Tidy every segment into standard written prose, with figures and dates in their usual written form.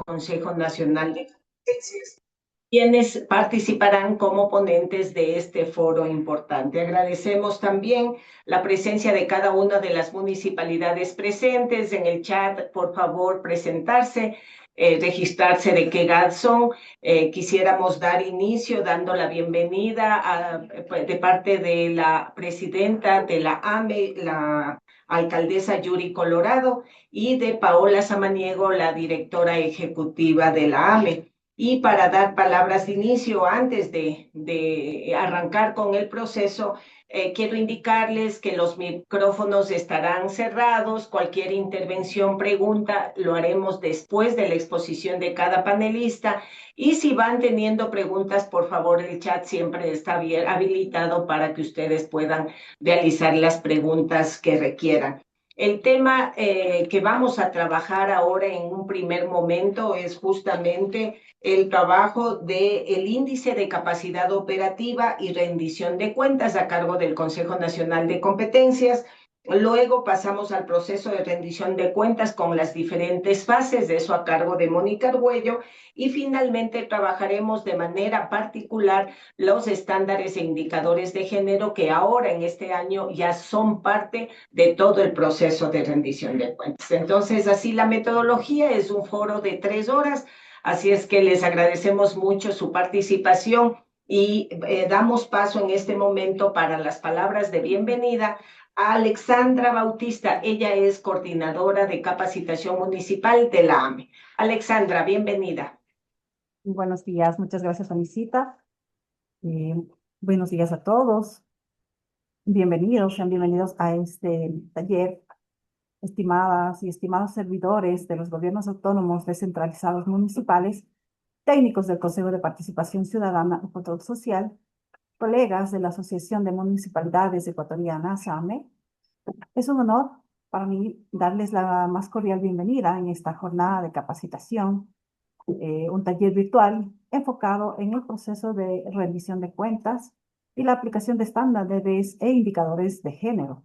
Consejo Nacional de Competencias, quienes participarán como ponentes de este foro importante. Agradecemos también la presencia de cada una de las municipalidades presentes. En el chat, por favor, presentarse, registrarse de qué GAD son. Quisiéramos dar inicio dando la bienvenida de parte de la presidenta de la AME, la alcaldesa Yuri Colorado, y de Paola Samaniego, la directora ejecutiva de la AME. Y para dar palabras de inicio, antes de arrancar con el proceso, quiero indicarles que los micrófonos estarán cerrados. Cualquier intervención, pregunta, lo haremos después de la exposición de cada panelista. Y si van teniendo preguntas, por favor, el chat siempre está bien habilitado para que ustedes puedan realizar las preguntas que requieran. El tema que vamos a trabajar ahora en un primer momento es justamente el trabajo del índice de capacidad operativa y rendición de cuentas a cargo del Consejo Nacional de Competencias. Luego pasamos al proceso de rendición de cuentas con las diferentes fases, de eso a cargo de Mónica Argüello, y finalmente trabajaremos de manera particular los estándares e indicadores de género que ahora en este año ya son parte de todo el proceso de rendición de cuentas. Entonces, así la metodología es un foro de 3 horas. Así es que les agradecemos mucho su participación y damos paso en este momento para las palabras de bienvenida a Alexandra Bautista. Ella es coordinadora de capacitación municipal de la AME. Alexandra, bienvenida. Buenos días, muchas gracias, Anicita. Eh, Buenos días a todos. Bienvenidos, sean bienvenidos a este taller, estimadas y estimados servidores de los gobiernos autónomos descentralizados municipales, técnicos del Consejo de Participación Ciudadana y Control Social, colegas de la Asociación de Municipalidades Ecuatorianas, AME. Es un honor para mí darles la más cordial bienvenida en esta jornada de capacitación, un taller virtual enfocado en el proceso de rendición de cuentas y la aplicación de estándares e indicadores de género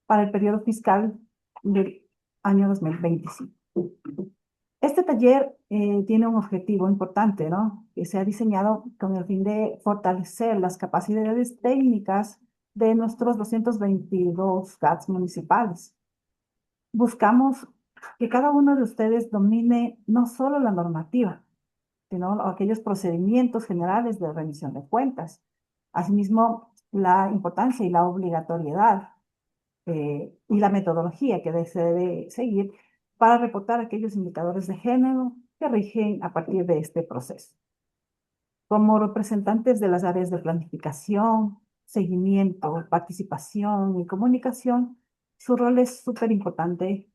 para el periodo fiscal del año 2025. Este taller tiene un objetivo importante, ¿no? Que se ha diseñado con el fin de fortalecer las capacidades técnicas de nuestros 222 GATS municipales. Buscamos que cada uno de ustedes domine no solo la normativa, sino aquellos procedimientos generales de rendición de cuentas. Asimismo, la importancia y la obligatoriedad y la metodología que se debe seguir para reportar aquellos indicadores de género que rigen a partir de este proceso. Como representantes de las áreas de planificación, seguimiento, participación y comunicación, su rol es súper importante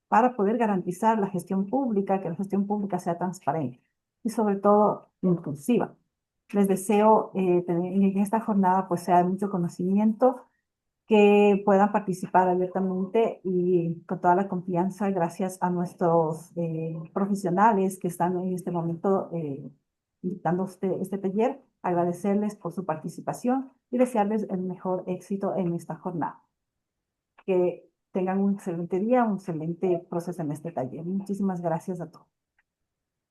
para poder garantizar la gestión pública, que la gestión pública sea transparente y sobre todo inclusiva. Les deseo tener en esta jornada pues sea de mucho conocimiento, que puedan participar abiertamente y con toda la confianza gracias a nuestros profesionales que están en este momento dictando este taller, agradecerles por su participación y desearles el mejor éxito en esta jornada. Que tengan un excelente día, un excelente proceso en este taller. Muchísimas gracias a todos.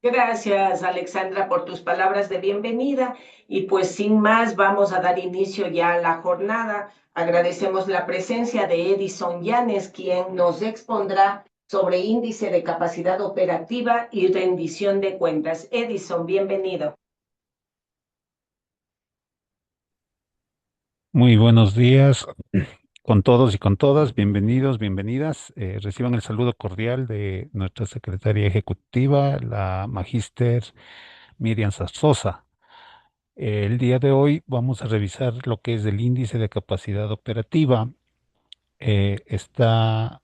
Gracias, Alexandra, por tus palabras de bienvenida. Y pues sin más, vamos a dar inicio ya a la jornada. Agradecemos la presencia de Edison Llanes, quien nos expondrá sobre índice de capacidad operativa y rendición de cuentas. Edison, bienvenido. Muy buenos días con todos y con todas. Bienvenidos, bienvenidas. Reciban el saludo cordial de nuestra secretaria ejecutiva, la magíster Miriam Sosa. El día de hoy vamos a revisar lo que es el índice de capacidad operativa. Esta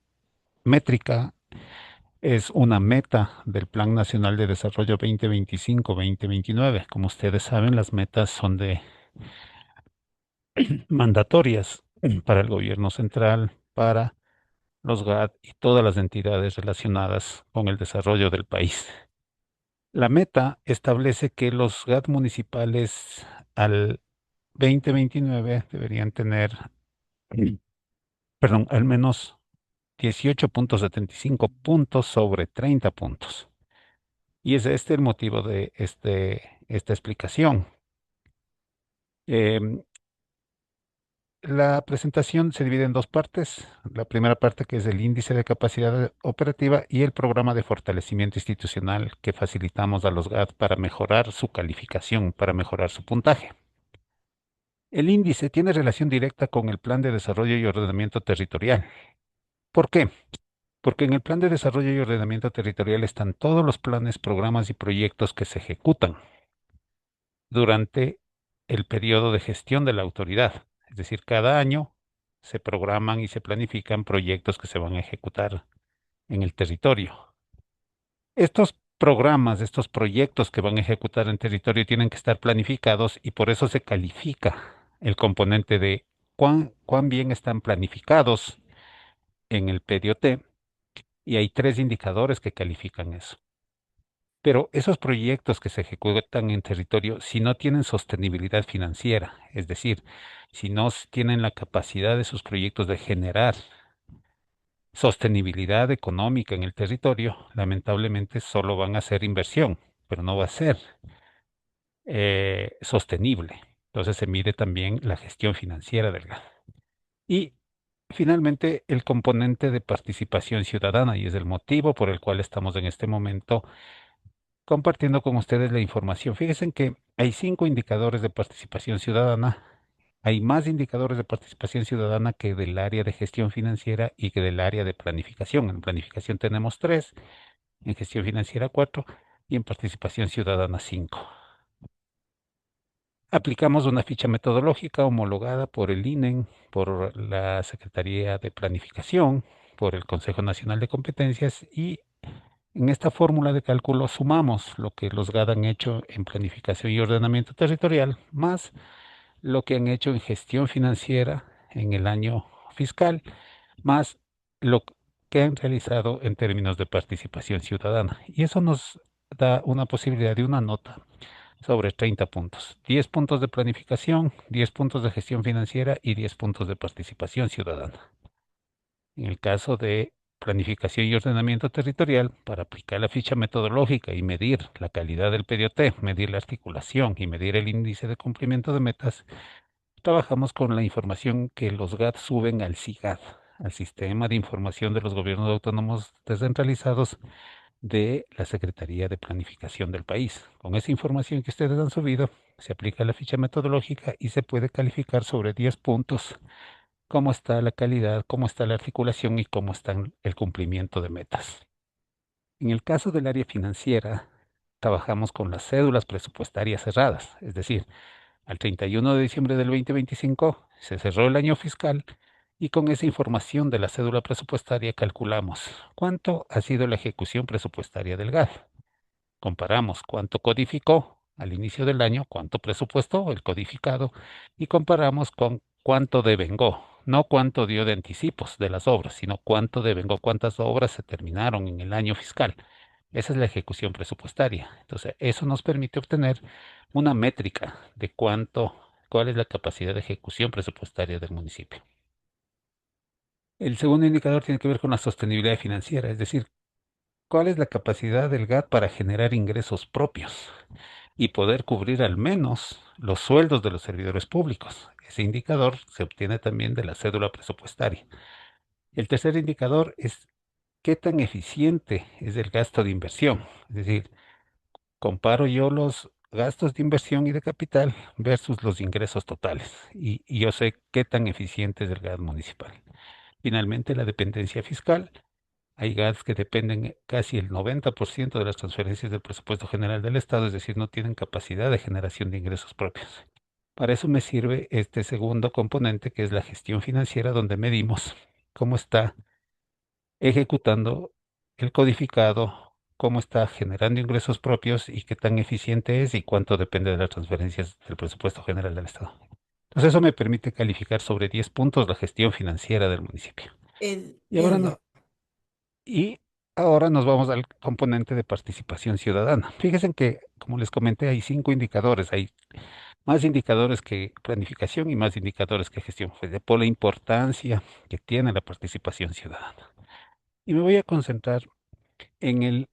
métrica es una meta del Plan Nacional de Desarrollo 2025-2029. Como ustedes saben, las metas son mandatorias para el gobierno central, para los GAT y todas las entidades relacionadas con el desarrollo del país. La meta establece que los GAT municipales al 2029 deberían tener, perdón, al menos 18.75 puntos sobre 30 puntos. Y es este el motivo de esta explicación. Em, la presentación se divide en dos partes. La primera parte, que es el índice de capacidad operativa, y el programa de fortalecimiento institucional que facilitamos a los GAT para mejorar su calificación, para mejorar su puntaje. El índice tiene relación directa con el plan de desarrollo y ordenamiento territorial. ¿Por qué? Porque en el plan de desarrollo y ordenamiento territorial están todos los planes, programas y proyectos que se ejecutan durante el periodo de gestión de la autoridad. Es decir, cada año se programan y se planifican proyectos que se van a ejecutar en el territorio. Estos programas, estos proyectos que van a ejecutar en territorio tienen que estar planificados, y por eso se califica el componente de cuán bien están planificados en el PDOT, y hay tres indicadores que califican eso. Pero esos proyectos que se ejecutan en territorio, si no tienen sostenibilidad financiera, es decir, si no tienen la capacidad de sus proyectos de generar sostenibilidad económica en el territorio, lamentablemente solo van a ser inversión, pero no va a ser sostenible. Entonces se mide también la gestión financiera del GAD. Y finalmente el componente de participación ciudadana, y es el motivo por el cual estamos en este momento compartiendo con ustedes la información. Fíjense que hay 5 indicadores de participación ciudadana. Hay más indicadores de participación ciudadana que del área de gestión financiera y que del área de planificación. En planificación tenemos 3, en gestión financiera 4 y en participación ciudadana 5. Aplicamos una ficha metodológica homologada por el INEN, por la Secretaría de Planificación, por el Consejo Nacional de Competencias, y en esta fórmula de cálculo sumamos lo que los GAD han hecho en planificación y ordenamiento territorial, más lo que han hecho en gestión financiera en el año fiscal, más lo que han realizado en términos de participación ciudadana. Y eso nos da una posibilidad de una nota sobre 30 puntos. 10 puntos de planificación, 10 puntos de gestión financiera y 10 puntos de participación ciudadana. En el caso de planificación y ordenamiento territorial, para aplicar la ficha metodológica y medir la calidad del PDOT, medir la articulación y medir el índice de cumplimiento de metas, trabajamos con la información que los GAD suben al SIGAD, al Sistema de Información de los Gobiernos Autónomos Descentralizados de la Secretaría de Planificación del país. Con esa información que ustedes han subido, se aplica la ficha metodológica y se puede calificar sobre 10 puntos cómo está la calidad, cómo está la articulación y cómo está el cumplimiento de metas. En el caso del área financiera, trabajamos con las cédulas presupuestarias cerradas, es decir, al 31 de diciembre del 2025 se cerró el año fiscal, y con esa información de la cédula presupuestaria calculamos cuánto ha sido la ejecución presupuestaria del GAD. Comparamos cuánto codificó al inicio del año, cuánto presupuestó el codificado, y comparamos con cuánto devengó, no cuánto dio de anticipos de las obras, sino cuánto devengó, cuántas obras se terminaron en el año fiscal. Esa es la ejecución presupuestaria. Entonces, eso nos permite obtener una métrica de cuál es la capacidad de ejecución presupuestaria del municipio. El segundo indicador tiene que ver con la sostenibilidad financiera, es decir, cuál es la capacidad del GAD para generar ingresos propios y poder cubrir al menos los sueldos de los servidores públicos. Ese indicador se obtiene también de la cédula presupuestaria. El tercer indicador es qué tan eficiente es el gasto de inversión. Es decir, comparo yo los gastos de inversión y de capital versus los ingresos totales. Y yo sé qué tan eficiente es el GAD municipal. Finalmente, la dependencia fiscal. Hay GADs que dependen casi el 90% de las transferencias del presupuesto general del Estado, es decir, no tienen capacidad de generación de ingresos propios. Para eso me sirve este segundo componente, que es la gestión financiera, donde medimos cómo está ejecutando el codificado, cómo está generando ingresos propios y qué tan eficiente es y cuánto depende de las transferencias del presupuesto general del Estado. Entonces eso me permite calificar sobre 10 puntos la gestión financiera del municipio. Y ahora, Entiendo. y ahora nos vamos al componente de participación ciudadana. Fíjense que, como les comenté, hay 5 indicadores. Hay más indicadores que planificación y más indicadores que gestión, pues, por la importancia que tiene la participación ciudadana. Y me voy a concentrar en el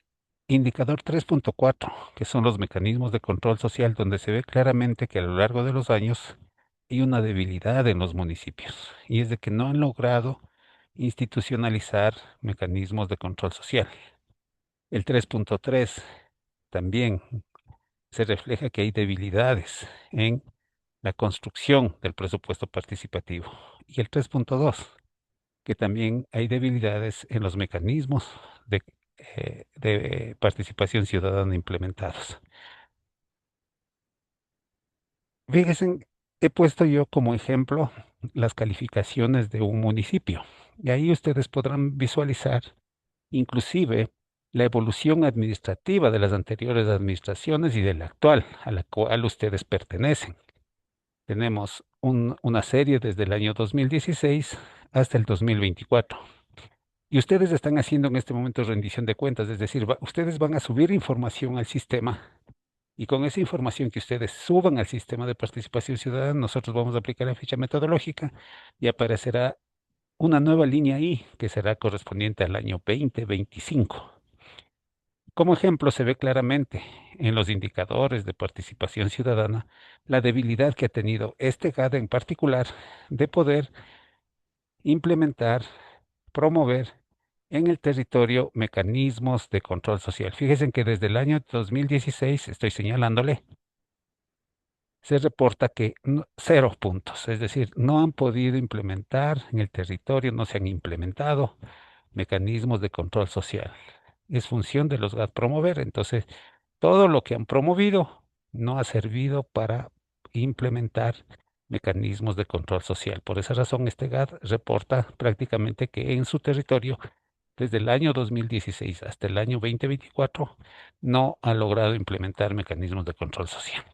indicador 3.4, que son los mecanismos de control social, donde se ve claramente que a lo largo de los años hay una debilidad en los municipios, y es de que no han logrado institucionalizar mecanismos de control social. El 3.3 también se refleja que hay debilidades en la construcción del presupuesto participativo. Y el 3.2, que también hay debilidades en los mecanismos de participación ciudadana implementados. Fíjense, he puesto yo como ejemplo las calificaciones de un municipio y ahí ustedes podrán visualizar inclusive la evolución administrativa de las anteriores administraciones y de la actual, a la cual ustedes pertenecen. Tenemos una serie desde el año 2016 hasta el 2024. Y ustedes están haciendo en este momento rendición de cuentas, es decir, ustedes van a subir información al sistema y con esa información que ustedes suban al sistema de participación ciudadana, nosotros vamos a aplicar la ficha metodológica y aparecerá una nueva línea ahí que será correspondiente al año 2025. Como ejemplo, se ve claramente en los indicadores de participación ciudadana la debilidad que ha tenido este GAD en particular de poder implementar, promover en el territorio mecanismos de control social. Fíjense que desde el año 2016, estoy señalándole, se reporta que 0 puntos, es decir, no han podido implementar en el territorio, no se han implementado mecanismos de control social. Es función de los GAD promover, entonces todo lo que han promovido no ha servido para implementar mecanismos de control social. Por esa razón, este GAD reporta prácticamente que en su territorio, desde el año 2016 hasta el año 2024, no ha logrado implementar mecanismos de control social.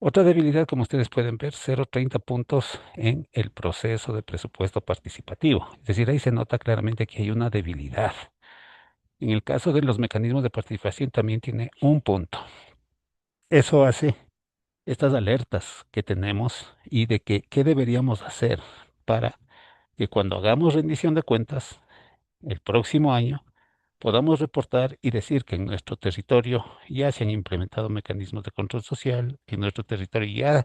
Otra debilidad, como ustedes pueden ver, 0,30 puntos en el proceso de presupuesto participativo. Es decir, ahí se nota claramente que hay una debilidad. En el caso de los mecanismos de participación también tiene 1 punto. Eso hace estas alertas que tenemos y de que qué deberíamos hacer para que cuando hagamos rendición de cuentas el próximo año podamos reportar y decir que en nuestro territorio ya se han implementado mecanismos de control social, que en nuestro territorio ya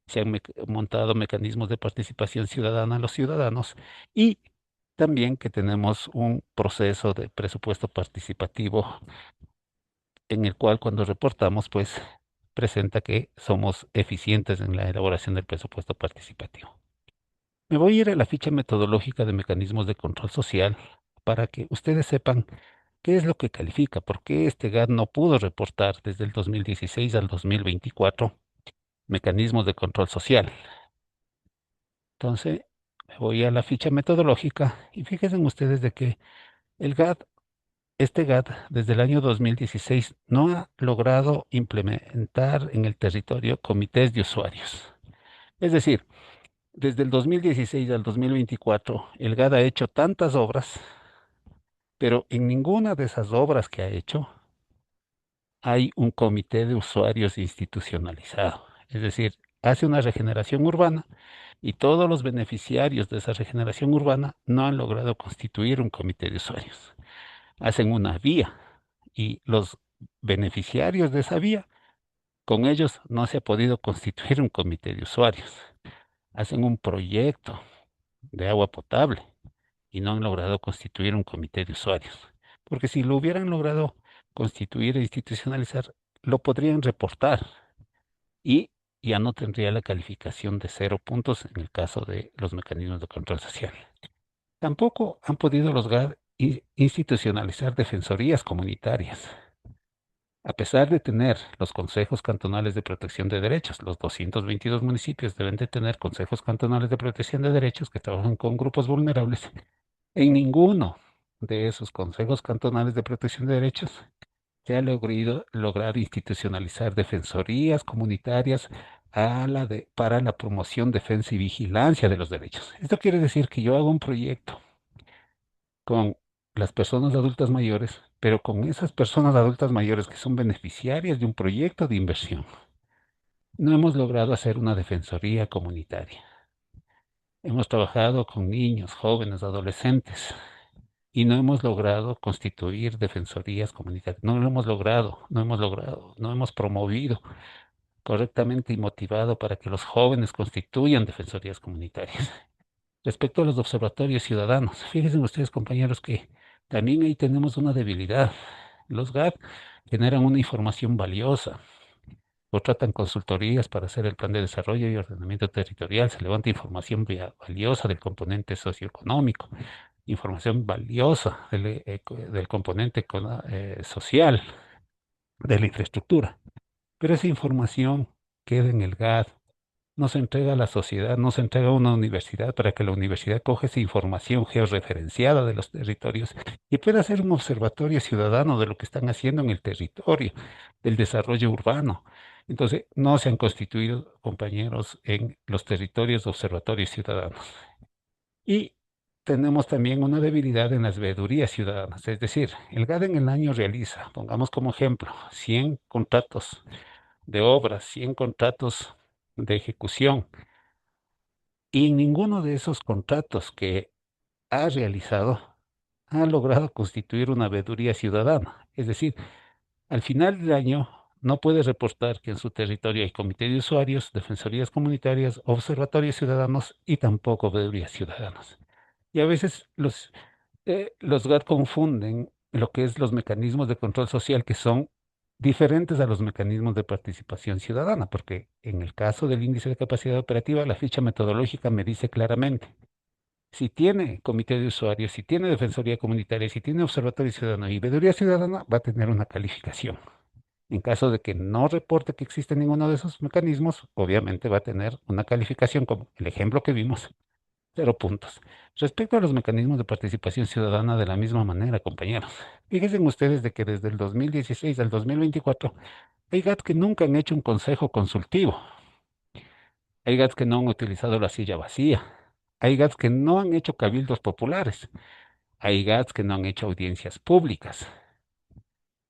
se han montado mecanismos de participación ciudadana a los ciudadanos y también que tenemos un proceso de presupuesto participativo en el cual cuando reportamos, pues presenta que somos eficientes en la elaboración del presupuesto participativo. Me voy a ir a la ficha metodológica de mecanismos de control social para que ustedes sepan qué es lo que califica, por qué este GAD no pudo reportar desde el 2016 al 2024 mecanismos de control social. Entonces, me voy a la ficha metodológica y fíjense ustedes de que el GAD este GAD desde el año 2016 no ha logrado implementar en el territorio comités de usuarios. Es decir, desde el 2016 al 2024, el GAD ha hecho tantas obras, pero en ninguna de esas obras que ha hecho hay un comité de usuarios institucionalizado. Es decir, hace una regeneración urbana y todos los beneficiarios de esa regeneración urbana no han logrado constituir un comité de usuarios. Hacen una vía y los beneficiarios de esa vía, con ellos no se ha podido constituir un comité de usuarios. Hacen un proyecto de agua potable y no han logrado constituir un comité de usuarios. Porque si lo hubieran logrado constituir e institucionalizar, lo podrían reportar y ya no tendría la calificación de 0 puntos en el caso de los mecanismos de control social. Tampoco han podido lograr institucionalizar defensorías comunitarias. A pesar de tener los consejos cantonales de protección de derechos, los 222 municipios deben de tener consejos cantonales de protección de derechos que trabajan con grupos vulnerables. En ninguno de esos consejos cantonales de protección de derechos se ha logrado lograr institucionalizar defensorías comunitarias para la promoción, defensa y vigilancia de los derechos. Esto quiere decir que yo hago un proyecto con las personas adultas mayores, pero con esas personas adultas mayores que son beneficiarias de un proyecto de inversión. No hemos logrado hacer una defensoría comunitaria. Hemos trabajado con niños, jóvenes, adolescentes, y no hemos logrado constituir defensorías comunitarias. No lo hemos logrado, no hemos promovido correctamente y motivado para que los jóvenes constituyan defensorías comunitarias. Respecto a los observatorios ciudadanos, fíjense ustedes, compañeros, que también ahí tenemos una debilidad. Los GAD generan una información valiosa, contratan consultorías para hacer el plan de desarrollo y ordenamiento territorial, se levanta información valiosa del componente socioeconómico, información valiosa del componente social, de la infraestructura. Pero esa información queda en el GAD, no se entrega a la sociedad, no se entrega a una universidad para que la universidad coja esa información georreferenciada de los territorios y pueda hacer un observatorio ciudadano de lo que están haciendo en el territorio, del desarrollo urbano. Entonces, no se han constituido, compañeros, en los territorios de observatorios ciudadanos. Y tenemos también una debilidad en las veedurías ciudadanas, es decir, el GAD en el año realiza, pongamos como ejemplo, 100 contratos de obras, 100 contratos de ejecución, y en ninguno de esos contratos que ha realizado ha logrado constituir una veeduría ciudadana. Es decir, al final del año no puede reportar que en su territorio hay comité de usuarios, defensorías comunitarias, observatorios ciudadanos y tampoco veedurías ciudadanas. Y a veces los GAT confunden lo que es los mecanismos de control social, que son diferentes a los mecanismos de participación ciudadana, porque en el caso del índice de capacidad operativa, la ficha metodológica me dice claramente, si tiene comité de usuarios, si tiene defensoría comunitaria, si tiene observatorio ciudadano y veeduría ciudadana, va a tener una calificación. En caso de que no reporte que existe ninguno de esos mecanismos, obviamente va a tener una calificación como el ejemplo que vimos, 0 puntos. Respecto a los mecanismos de participación ciudadana, de la misma manera, compañeros. Fíjense ustedes de que desde el 2016 al 2024 hay GATs que nunca han hecho un consejo consultivo. Hay GATs que no han utilizado la silla vacía. Hay GATs que no han hecho cabildos populares. Hay GATs que no han hecho audiencias públicas.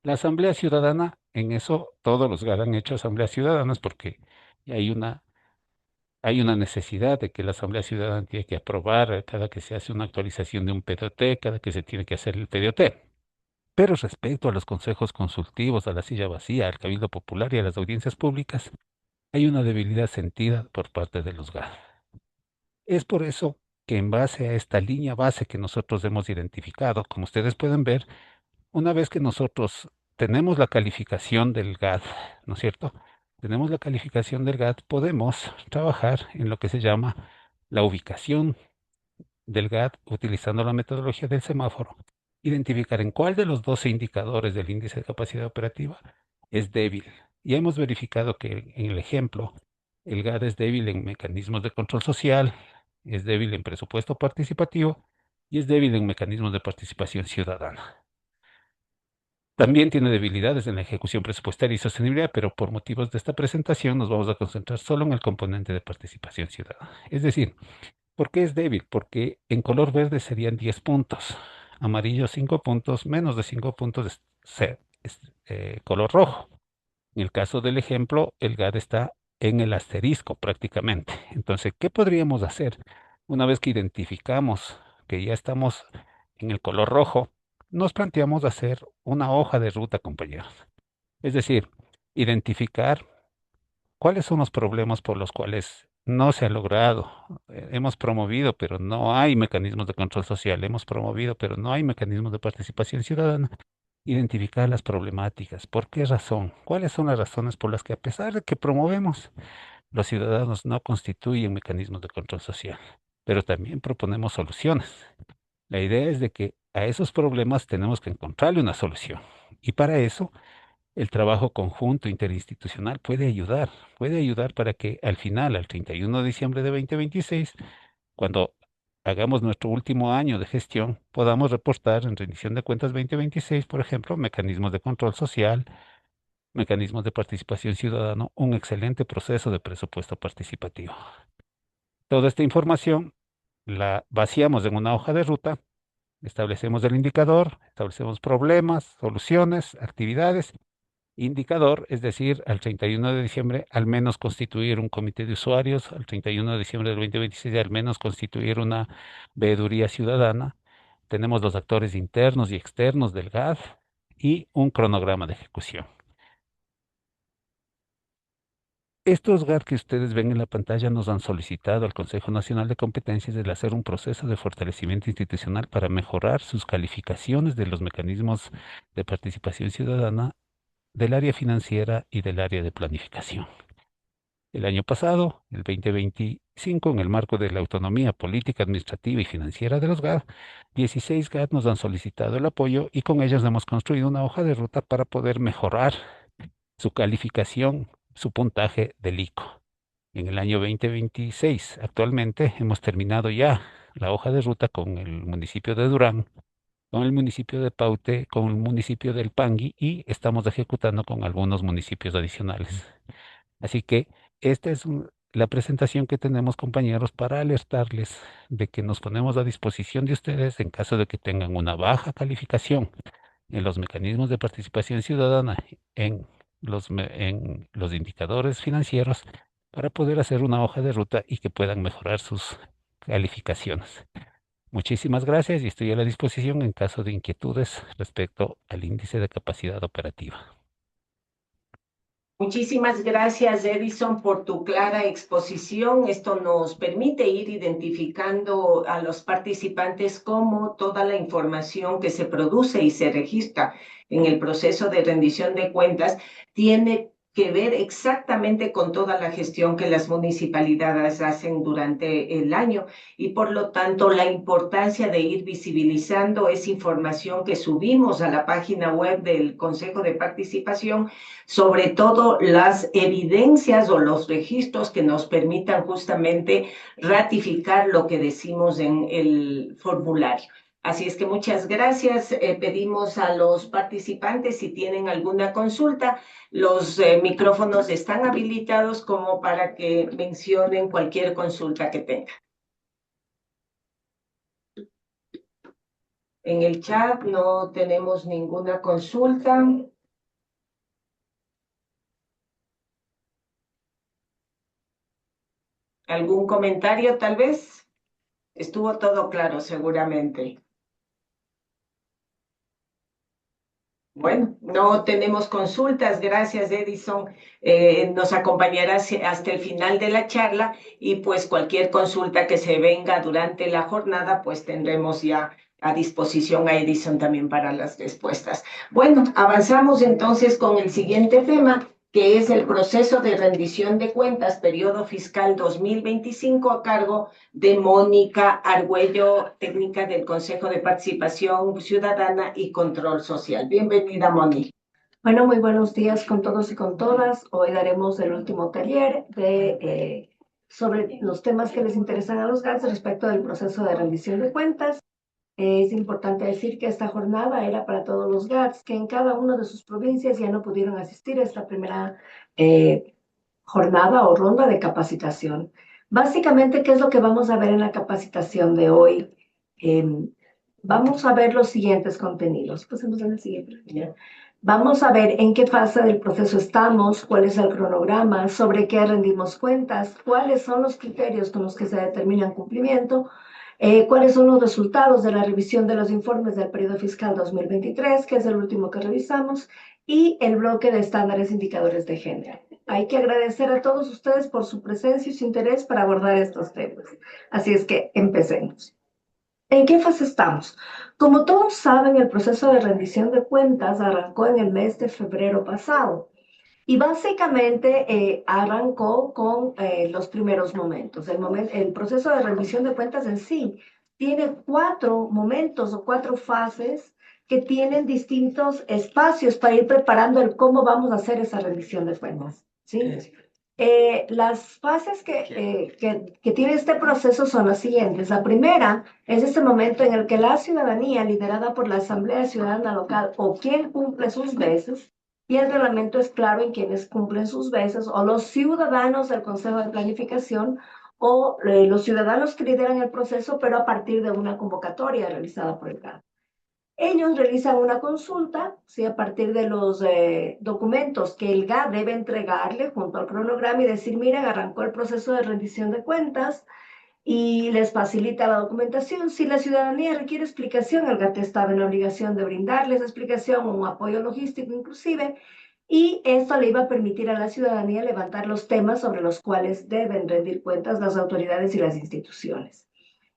La Asamblea Ciudadana, en eso todos los GAT han hecho asambleas ciudadanas porque hay una necesidad de que la Asamblea Ciudadana tiene que aprobar cada que se hace una actualización de un PDOT, cada que se tiene que hacer el PDOT. Pero respecto a los consejos consultivos, a la silla vacía, al Cabildo Popular y a las audiencias públicas, hay una debilidad sentida por parte de los GAD. Es por eso que en base a esta línea base que nosotros hemos identificado, como ustedes pueden ver, una vez que nosotros tenemos la calificación del GAD, ¿no es cierto? Tenemos la calificación del GAD, podemos trabajar en lo que se llama la ubicación del GAD utilizando la metodología del semáforo, identificar en cuál de los 12 indicadores del índice de capacidad operativa es débil. Y hemos verificado que en el ejemplo, el GAD es débil en mecanismos de control social, es débil en presupuesto participativo y es débil en mecanismos de participación ciudadana. También tiene debilidades en la ejecución presupuestaria y sostenibilidad, pero por motivos de esta presentación nos vamos a concentrar solo en el componente de participación ciudadana. Es decir, ¿por qué es débil? Porque en color verde serían 10 puntos, amarillo 5 puntos, menos de 5 puntos color rojo. En el caso del ejemplo, el GAD está en el asterisco prácticamente. Entonces, ¿qué podríamos hacer una vez que identificamos que ya estamos en el color rojo? Nos planteamos hacer una hoja de ruta, compañeros. Es decir, identificar cuáles son los problemas por los cuales no se ha logrado. Hemos promovido, pero no hay mecanismos de control social. Hemos promovido, pero no hay mecanismos de participación ciudadana. Identificar las problemáticas. ¿Por qué razón? ¿Cuáles son las razones por las que, a pesar de que promovemos, los ciudadanos no constituyen mecanismos de control social? Pero también proponemos soluciones. La idea es de que a esos problemas tenemos que encontrarle una solución. Y para eso, el trabajo conjunto interinstitucional puede ayudar para que al final, al 31 de diciembre de 2026, cuando hagamos nuestro último año de gestión, podamos reportar en rendición de cuentas 2026, por ejemplo, mecanismos de control social, mecanismos de participación ciudadana, un excelente proceso de presupuesto participativo. Toda esta información la vaciamos en una hoja de ruta, establecemos el indicador, establecemos problemas, soluciones, actividades. Indicador, es decir, al 31 de diciembre al menos constituir un comité de usuarios, al 31 de diciembre del 2026 al menos constituir una veeduría ciudadana, tenemos los actores internos y externos del GAD y un cronograma de ejecución. Estos GAD que ustedes ven en la pantalla nos han solicitado al Consejo Nacional de Competencias el hacer un proceso de fortalecimiento institucional para mejorar sus calificaciones de los mecanismos de participación ciudadana del área financiera y del área de planificación. El año pasado, el 2025, en el marco de la autonomía política, administrativa y financiera de los GAD, 16 GAD nos han solicitado el apoyo y con ellas hemos construido una hoja de ruta para poder mejorar su calificación, su puntaje del ICO. En el año 2026, actualmente, hemos terminado ya la hoja de ruta con el municipio de Durán, con el municipio de Paute, con el municipio del Pangui y estamos ejecutando con algunos municipios adicionales. Así que esta es la presentación que tenemos, compañeros, para alertarles de que nos ponemos a disposición de ustedes en caso de que tengan una baja calificación en los mecanismos de participación ciudadana, en los indicadores financieros, para poder hacer una hoja de ruta y que puedan mejorar sus calificaciones. Muchísimas gracias y estoy a la disposición en caso de inquietudes respecto al índice de capacidad operativa. Muchísimas gracias, Edison, por tu clara exposición. Esto nos permite ir identificando a los participantes cómo toda la información que se produce y se registra en el proceso de rendición de cuentas tiene que ver exactamente con toda la gestión que las municipalidades hacen durante el año y por lo tanto la importancia de ir visibilizando esa información que subimos a la página web del Consejo de Participación, sobre todo las evidencias o los registros que nos permitan justamente ratificar lo que decimos en el formulario. Así es que muchas gracias. Pedimos a los participantes si tienen alguna consulta. Los micrófonos están habilitados como para que mencionen cualquier consulta que tengan. En el chat no tenemos ninguna consulta. ¿Algún comentario tal vez? Estuvo todo claro seguramente. Bueno, no tenemos consultas, gracias Edison. Nos acompañarás hasta el final de la charla y pues cualquier consulta que se venga durante la jornada, pues tendremos ya a disposición a Edison también para las respuestas. Bueno, avanzamos entonces con el siguiente tema, que es el proceso de rendición de cuentas, periodo fiscal 2025, a cargo de Mónica Argüello, técnica del Consejo de Participación Ciudadana y Control Social. Bienvenida, Mónica. Bueno, muy buenos días con todos y con todas. Hoy daremos el último taller sobre los temas que les interesan a los GATS respecto del proceso de rendición de cuentas. Es importante decir que esta jornada era para todos los GATS que en cada una de sus provincias ya no pudieron asistir a esta primera jornada o ronda de capacitación. Básicamente, ¿qué es lo que vamos a ver en la capacitación de hoy? Vamos a ver los siguientes contenidos. Pasemos al siguiente. ¿Ya? Vamos a ver en qué fase del proceso estamos, cuál es el cronograma, sobre qué rendimos cuentas, cuáles son los criterios con los que se determina el cumplimiento, cuáles son los resultados de la revisión de los informes del periodo fiscal 2023, que es el último que revisamos, y el bloque de estándares e indicadores de género. Hay que agradecer a todos ustedes por su presencia y su interés para abordar estos temas. Así es que empecemos. ¿En qué fase estamos? Como todos saben, el proceso de rendición de cuentas arrancó en el mes de febrero pasado y básicamente arrancó con los primeros momentos. El proceso de rendición de cuentas en sí tiene 4 momentos o 4 fases que tienen distintos espacios para ir preparando el cómo vamos a hacer esa rendición de cuentas, ¿sí? Las fases que tiene este proceso son las siguientes. La primera es este momento en el que la ciudadanía, liderada por la Asamblea Ciudadana Local o quien cumple sus veces, y el reglamento es claro en quienes cumplen sus veces, o los ciudadanos del Consejo de Planificación, o los ciudadanos que lideran el proceso, pero a partir de una convocatoria realizada por el GAD. Ellos realizan una consulta, ¿sí? A partir de los documentos que el GAD debe entregarle junto al cronograma y decir, miren, arrancó el proceso de rendición de cuentas, y les facilita la documentación. Si la ciudadanía requiere explicación, el GAT estaba en la obligación de brindarles explicación o un apoyo logístico inclusive, y esto le iba a permitir a la ciudadanía levantar los temas sobre los cuales deben rendir cuentas las autoridades y las instituciones.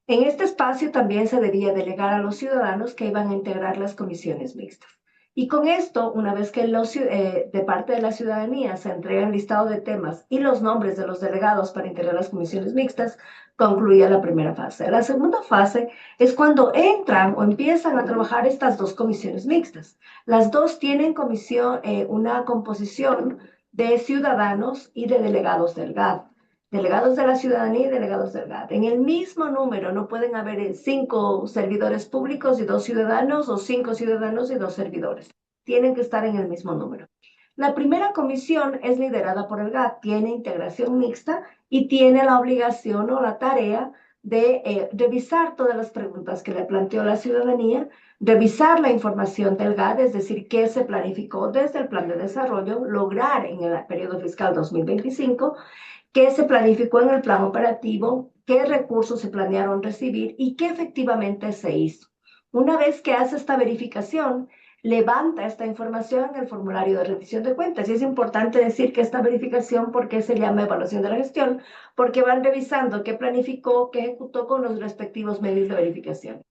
En este espacio también se debía delegar a los ciudadanos que iban a integrar las comisiones mixtas. Y con esto, una vez que de parte de la ciudadanía se entrega el listado de temas y los nombres de los delegados para integrar las comisiones mixtas, concluía la primera fase. La segunda fase es cuando entran o empiezan a trabajar estas dos comisiones mixtas. Las dos tienen una composición de ciudadanos y de delegados del GAD. Delegados de la ciudadanía y delegados del GAD. En el mismo número no pueden haber 5 servidores públicos y 2 ciudadanos o 5 ciudadanos y 2 servidores. Tienen que estar en el mismo número. La primera comisión es liderada por el GAD, tiene integración mixta y tiene la obligación o la tarea de revisar todas las preguntas que le planteó la ciudadanía, revisar la información del GAD, es decir, qué se planificó desde el plan de desarrollo, lograr en el periodo fiscal 2025, qué se planificó en el plan operativo, qué recursos se planearon recibir y qué efectivamente se hizo. Una vez que hace esta verificación, levanta esta información en el formulario de rendición de cuentas. Y es importante decir que esta verificación, ¿por qué se llama evaluación de la gestión? Porque van revisando qué planificó, qué ejecutó con los respectivos medios de verificación.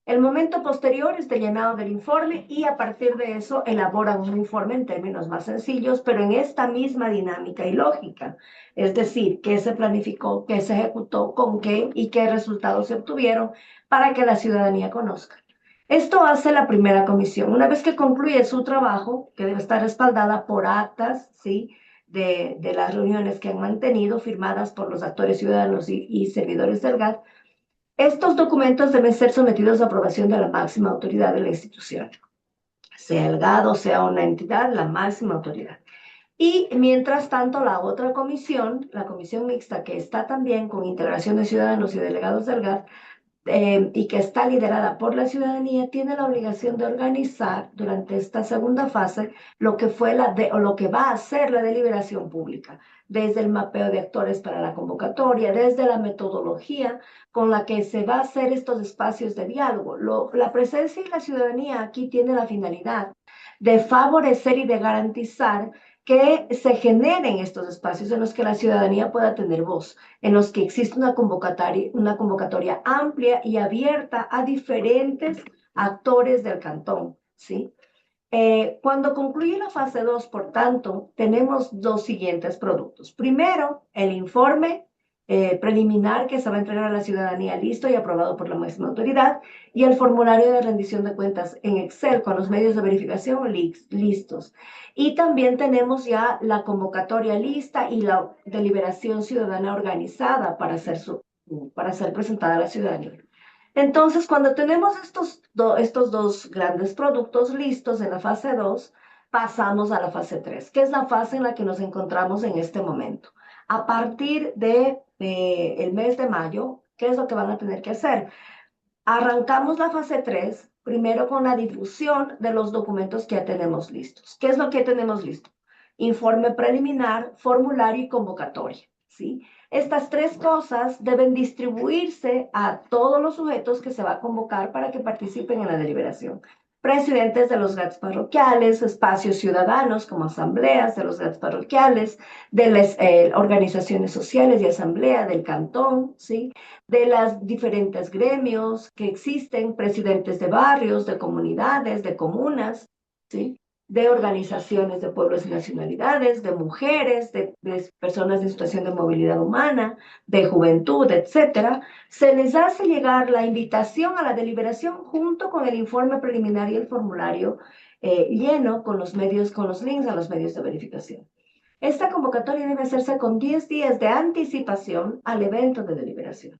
El momento posterior es de llenado del informe y a partir de eso elaboran un informe en términos más sencillos, pero en esta misma dinámica y lógica. Es decir, qué se planificó, qué se ejecutó, con qué y qué resultados se obtuvieron para que la ciudadanía conozca. Esto hace la primera comisión. Una vez que concluye su trabajo, que debe estar respaldada por actas, ¿sí?, de las reuniones que han mantenido, firmadas por los actores ciudadanos y servidores del GAD, estos documentos deben ser sometidos a aprobación de la máxima autoridad de la institución, sea el GAD o sea una entidad, la máxima autoridad. Y mientras tanto, la otra comisión, la comisión mixta, que está también con integración de ciudadanos y delegados del GAD, y que está liderada por la ciudadanía, tiene la obligación de organizar durante esta segunda fase lo que lo que va a ser la deliberación pública, desde el mapeo de actores para la convocatoria, desde la metodología con la que se va a hacer estos espacios de diálogo. La presencia y la ciudadanía aquí tiene la finalidad de favorecer y de garantizar que se generen estos espacios en los que la ciudadanía pueda tener voz, en los que existe una convocatoria amplia y abierta a diferentes actores del cantón, ¿sí? Cuando concluye la fase 2, por tanto, tenemos dos siguientes productos. Primero, el informe preliminar que se va a entregar a la ciudadanía listo y aprobado por la máxima autoridad, y el formulario de rendición de cuentas en Excel con los medios de verificación listos. Y también tenemos ya la convocatoria lista y la deliberación ciudadana organizada para ser presentada a la ciudadanía. Entonces, cuando tenemos estos dos grandes productos listos en la fase 2, pasamos a la fase 3, que es la fase en la que nos encontramos en este momento. A partir de el mes de mayo, ¿qué es lo que van a tener que hacer? Arrancamos la fase 3, primero con la difusión de los documentos que ya tenemos listos. ¿Qué es lo que tenemos listo? Informe preliminar, formulario y convocatoria, ¿sí? Estas tres cosas deben distribuirse a todos los sujetos que se va a convocar para que participen en la deliberación. Presidentes de los GADs parroquiales, espacios ciudadanos como asambleas de los GADs parroquiales, de las organizaciones sociales y asamblea del cantón, ¿sí?, de los diferentes gremios que existen, presidentes de barrios, de comunidades, de comunas, ¿sí?, de organizaciones de pueblos y nacionalidades, de mujeres, de personas en situación de movilidad humana, de juventud, etcétera. Se les hace llegar la invitación a la deliberación junto con el informe preliminar y el formulario lleno con los links a los medios de verificación. Esta convocatoria debe hacerse con 10 días de anticipación al evento de deliberación.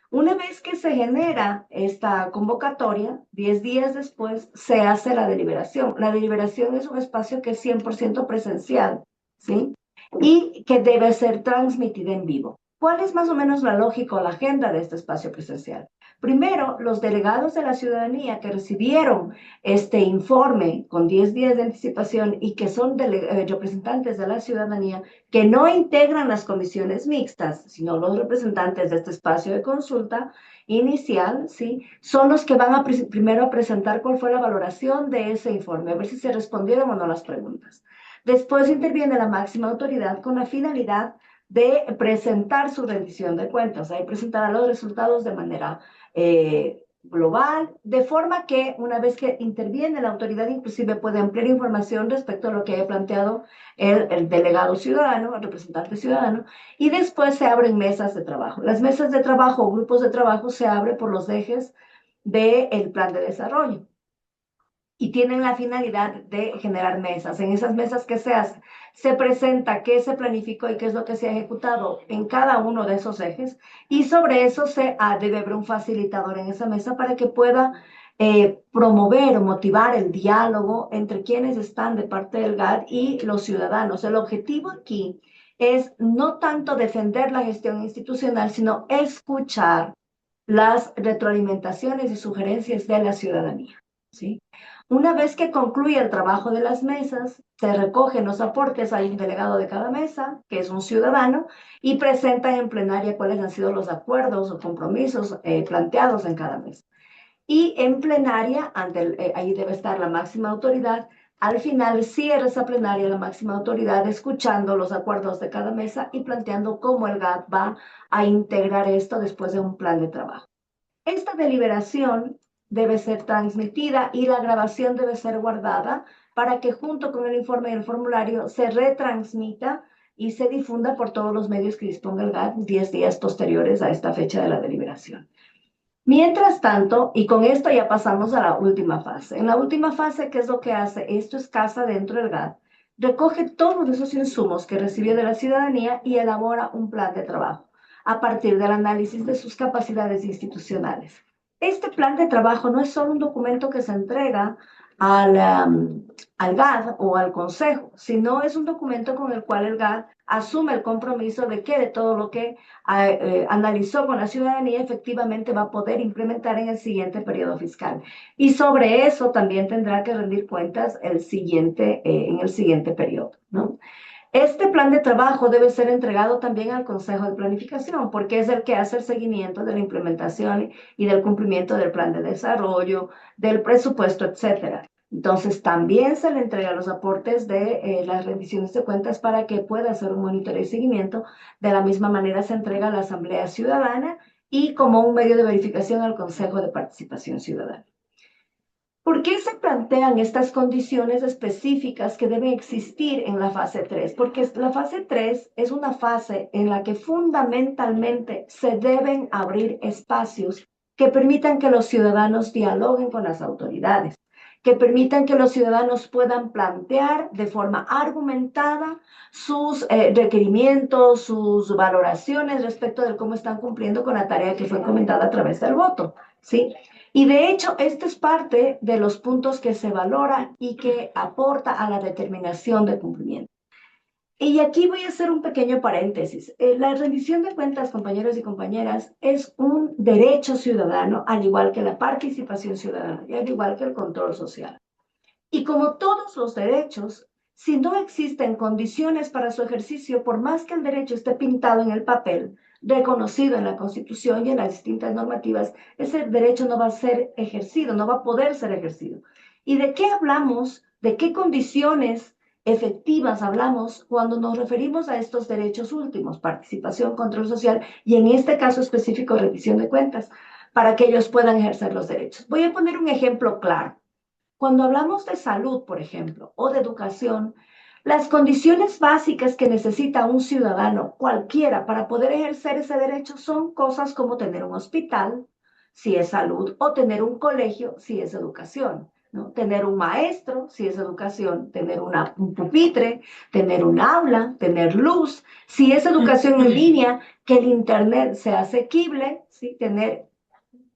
Una vez que se genera esta convocatoria, 10 días después se hace la deliberación. La deliberación es un espacio que es 100% presencial, ¿sí?, y que debe ser transmitida en vivo. ¿Cuál es más o menos la lógica o la agenda de este espacio presencial? Primero, los delegados de la ciudadanía que recibieron este informe con 10 días de anticipación y que son representantes de la ciudadanía que no integran las comisiones mixtas, sino los representantes de este espacio de consulta inicial, ¿sí? Son los que van a primero a presentar cuál fue la valoración de ese informe, a ver si se respondieron o no las preguntas. Después interviene la máxima autoridad con la finalidad de presentar su rendición de cuentas, ahí presentará los resultados de manera global, de forma que una vez que interviene la autoridad inclusive puede ampliar información respecto a lo que haya planteado el delegado ciudadano, el representante ciudadano, y después se abren mesas de trabajo. Las mesas de trabajo o grupos de trabajo se abren por los ejes del plan de desarrollo y tienen la finalidad de generar mesas. En esas mesas que se hacen, se presenta qué se planificó y qué es lo que se ha ejecutado en cada uno de esos ejes, y sobre eso debe haber un facilitador en esa mesa para que pueda promover o motivar el diálogo entre quienes están de parte del GAD y los ciudadanos. El objetivo aquí es no tanto defender la gestión institucional, sino escuchar las retroalimentaciones y sugerencias de la ciudadanía, ¿sí? Una vez que concluye el trabajo de las mesas, se recogen los aportes, hay un delegado de cada mesa, que es un ciudadano, y presenta en plenaria cuáles han sido los acuerdos o compromisos planteados en cada mesa. Y en plenaria, ahí debe estar la máxima autoridad. Al final cierra esa plenaria la máxima autoridad escuchando los acuerdos de cada mesa y planteando cómo el GAD va a integrar esto después de un plan de trabajo. Esta deliberación debe ser transmitida y la grabación debe ser guardada para que junto con el informe y el formulario se retransmita y se difunda por todos los medios que disponga el GAD 10 días posteriores a esta fecha de la deliberación. Mientras tanto, y con esto ya pasamos a la última fase. En la última fase, ¿qué es lo que hace? Esto es casa dentro del GAD. Recoge todos esos insumos que recibió de la ciudadanía y elabora un plan de trabajo a partir del análisis de sus capacidades institucionales. Este plan de trabajo no es solo un documento que se entrega al GAD o al Consejo, sino es un documento con el cual el GAD asume el compromiso de que de todo lo que analizó con la ciudadanía efectivamente va a poder implementar en el siguiente periodo fiscal. Y sobre eso también tendrá que rendir cuentas en el siguiente periodo, ¿no? Este plan de trabajo debe ser entregado también al Consejo de Planificación, porque es el que hace el seguimiento de la implementación y del cumplimiento del plan de desarrollo, del presupuesto, etcétera. Entonces, también se le entrega los aportes de las rendiciones de cuentas para que pueda hacer un monitoreo y seguimiento. De la misma manera, se entrega a la Asamblea Ciudadana y como un medio de verificación al Consejo de Participación Ciudadana. ¿Por qué se plantean estas condiciones específicas que deben existir en la fase 3? Porque la fase 3 es una fase en la que fundamentalmente se deben abrir espacios que permitan que los ciudadanos dialoguen con las autoridades, que permitan que los ciudadanos puedan plantear de forma argumentada sus requerimientos, sus valoraciones respecto de cómo están cumpliendo con la tarea que fue comentada a través del voto, ¿sí? Y de hecho, esto es parte de los puntos que se valoran y que aporta a la determinación de cumplimiento. Y aquí voy a hacer un pequeño paréntesis. La rendición de cuentas, compañeros y compañeras, es un derecho ciudadano, al igual que la participación ciudadana y al igual que el control social. Y como todos los derechos, si no existen condiciones para su ejercicio, por más que el derecho esté pintado en el papel, reconocido en la Constitución y en las distintas normativas, ese derecho no va a ser ejercido, no va a poder ser ejercido. ¿Y de qué hablamos? ¿De qué condiciones efectivas hablamos cuando nos referimos a estos derechos últimos? Participación, control social y en este caso específico, rendición de cuentas, para que ellos puedan ejercer los derechos. Voy a poner un ejemplo claro. Cuando hablamos de salud, por ejemplo, o de educación, las condiciones básicas que necesita un ciudadano, cualquiera, para poder ejercer ese derecho son cosas como tener un hospital, si es salud, o tener un colegio, si es educación, ¿no? Tener un maestro, si es educación, tener un pupitre, tener un aula, tener luz, si es educación en línea, que el internet sea asequible, ¿sí?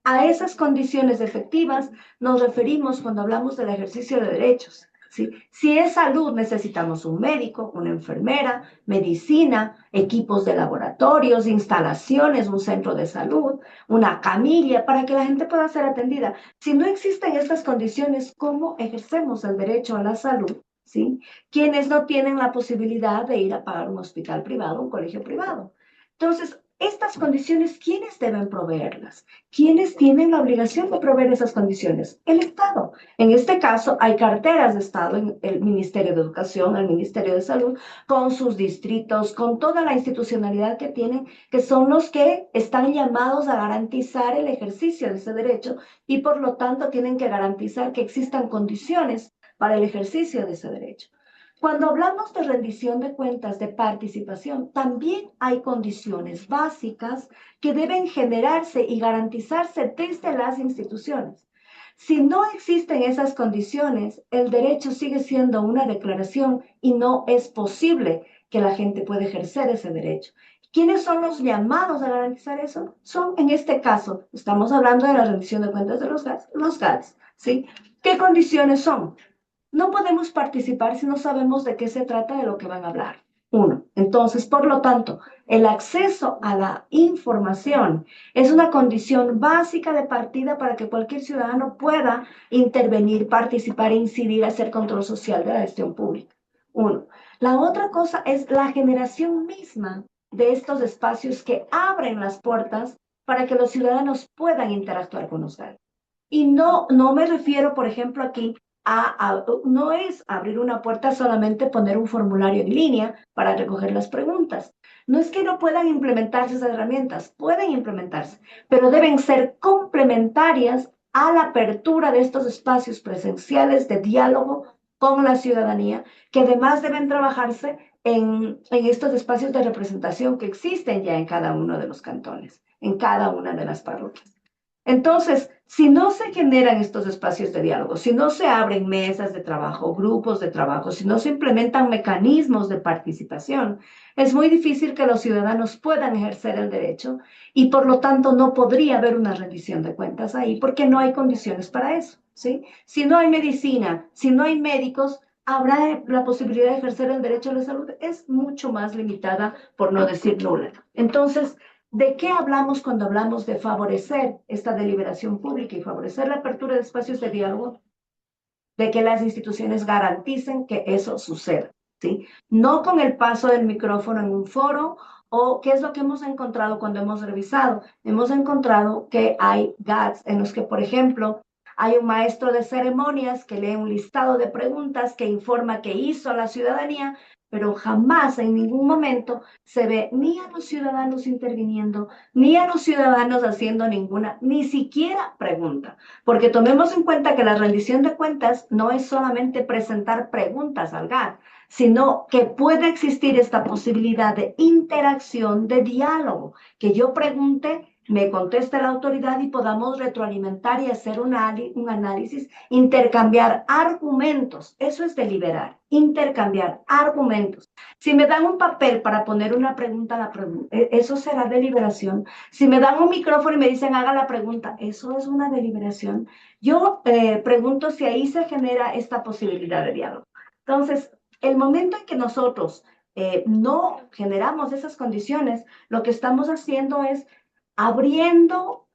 A esas condiciones efectivas nos referimos cuando hablamos del ejercicio de derechos, ¿sí? Si es salud, necesitamos un médico, una enfermera, medicina, equipos de laboratorios, instalaciones, un centro de salud, una camilla, para que la gente pueda ser atendida. Si no existen estas condiciones, ¿cómo ejercemos el derecho a la salud? ¿Sí? Quienes no tienen la posibilidad de ir a pagar un hospital privado, un colegio privado. Entonces, estas condiciones, ¿quiénes deben proveerlas? ¿Quiénes tienen la obligación de proveer esas condiciones? El Estado. En este caso, hay carteras de Estado en el Ministerio de Educación, el Ministerio de Salud, con sus distritos, con toda la institucionalidad que tienen, que son los que están llamados a garantizar el ejercicio de ese derecho y por lo tanto tienen que garantizar que existan condiciones para el ejercicio de ese derecho. Cuando hablamos de rendición de cuentas, de participación, también hay condiciones básicas que deben generarse y garantizarse desde las instituciones. Si no existen esas condiciones, el derecho sigue siendo una declaración y no es posible que la gente pueda ejercer ese derecho. ¿Quiénes son los llamados a garantizar eso? Son, en este caso, estamos hablando de la rendición de cuentas de los GATS, ¿sí? ¿Qué condiciones son? No podemos participar si no sabemos de qué se trata de lo que van a hablar. Uno. Entonces, por lo tanto, el acceso a la información es una condición básica de partida para que cualquier ciudadano pueda intervenir, participar, incidir, hacer control social de la gestión pública. Uno. La otra cosa es la generación misma de estos espacios que abren las puertas para que los ciudadanos puedan interactuar con los GATS. Y no me refiero, por ejemplo, aquí no es abrir una puerta solamente poner un formulario en línea para recoger las preguntas. No es que no puedan implementarse esas herramientas, pueden implementarse, pero deben ser complementarias a la apertura de estos espacios presenciales de diálogo con la ciudadanía, que además deben trabajarse en estos espacios de representación que existen ya en cada uno de los cantones, en cada una de las parroquias. Entonces, si no se generan estos espacios de diálogo, si no se abren mesas de trabajo, grupos de trabajo, si no se implementan mecanismos de participación, es muy difícil que los ciudadanos puedan ejercer el derecho y por lo tanto no podría haber una rendición de cuentas ahí porque no hay condiciones para eso, ¿sí? Si no hay medicina, si no hay médicos, habrá la posibilidad de ejercer el derecho a la salud, es mucho más limitada, por no decir nula. Entonces, ¿de qué hablamos cuando hablamos de favorecer esta deliberación pública y favorecer la apertura de espacios de diálogo? De que las instituciones garanticen que eso suceda, ¿sí? No con el paso del micrófono en un foro o qué es lo que hemos encontrado cuando hemos revisado. Hemos encontrado que hay GATS en los que, por ejemplo, hay un maestro de ceremonias que lee un listado de preguntas que informa qué hizo la ciudadanía, pero jamás en ningún momento se ve ni a los ciudadanos interviniendo, ni a los ciudadanos haciendo ninguna, ni siquiera pregunta. Porque tomemos en cuenta que la rendición de cuentas no es solamente presentar preguntas al GAT, sino que puede existir esta posibilidad de interacción, de diálogo, que yo pregunte, me conteste la autoridad y podamos retroalimentar y hacer un análisis, intercambiar argumentos. Eso es deliberar, intercambiar argumentos. Si me dan un papel para poner una pregunta, eso será deliberación. Si me dan un micrófono y me dicen haga la pregunta, eso es una deliberación. Yo pregunto si ahí se genera esta posibilidad de diálogo. Entonces, el momento en que nosotros no generamos esas condiciones, lo que estamos haciendo es abriendo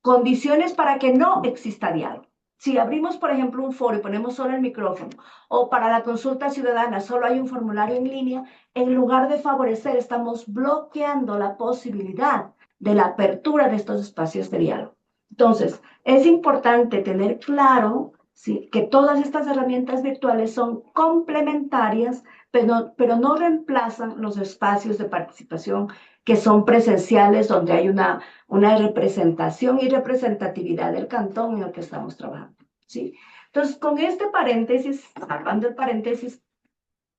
condiciones para que no exista diálogo. Si abrimos, por ejemplo, un foro y ponemos solo el micrófono, o para la consulta ciudadana solo hay un formulario en línea, en lugar de favorecer, estamos bloqueando la posibilidad de la apertura de estos espacios de diálogo. Entonces, es importante tener claro, ¿sí?, que todas estas herramientas virtuales son complementarias, pero no reemplazan los espacios de participación que son presenciales, donde hay una representación y representatividad del cantón en el que estamos trabajando, ¿sí? Entonces, con este paréntesis, salvando el paréntesis,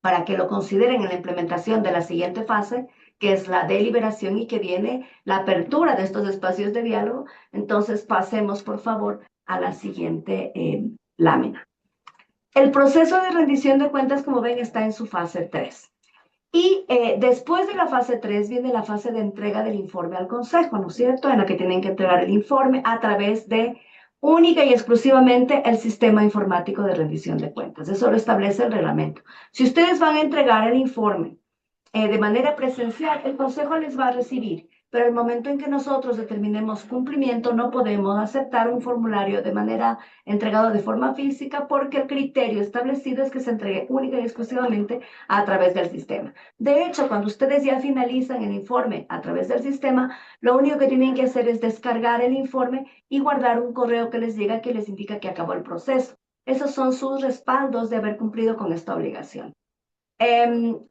para que lo consideren en la implementación de la siguiente fase, que es la deliberación y que viene la apertura de estos espacios de diálogo, entonces pasemos, por favor, a la siguiente lámina. El proceso de rendición de cuentas, como ven, está en su fase 3. Y después de la fase 3 viene la fase de entrega del informe al Consejo, ¿no es cierto? En la que tienen que entregar el informe a través de única y exclusivamente el sistema informático de rendición de cuentas. Eso lo establece el reglamento. Si ustedes van a entregar el informe de manera presencial, el consejo les va a recibir, pero el momento en que nosotros determinemos cumplimiento, no podemos aceptar un formulario de manera entregado de forma física porque el criterio establecido es que se entregue única y exclusivamente a través del sistema. De hecho, cuando ustedes ya finalizan el informe a través del sistema, lo único que tienen que hacer es descargar el informe y guardar un correo que les llega que les indica que acabó el proceso. Esos son sus respaldos de haber cumplido con esta obligación.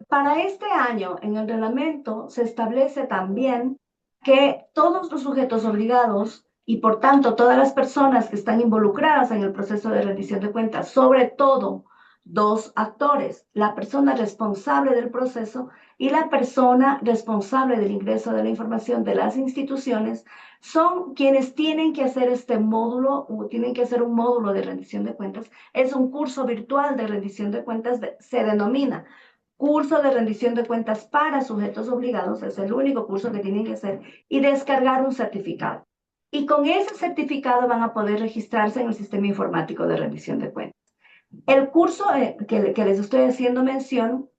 Para este año, en el reglamento se establece también que todos los sujetos obligados y por tanto todas las personas que están involucradas en el proceso de rendición de cuentas, sobre todo dos actores, la persona responsable del proceso y la persona responsable del ingreso de la información de las instituciones, son quienes tienen que hacer este módulo o tienen que hacer un módulo de rendición de cuentas. Es un curso virtual de rendición de cuentas, se denomina curso de rendición de cuentas para sujetos obligados, es el único curso que tienen que hacer, y descargar un certificado. Y con ese certificado van a poder registrarse en el sistema informático de rendición de cuentas. El curso que les estoy haciendo mención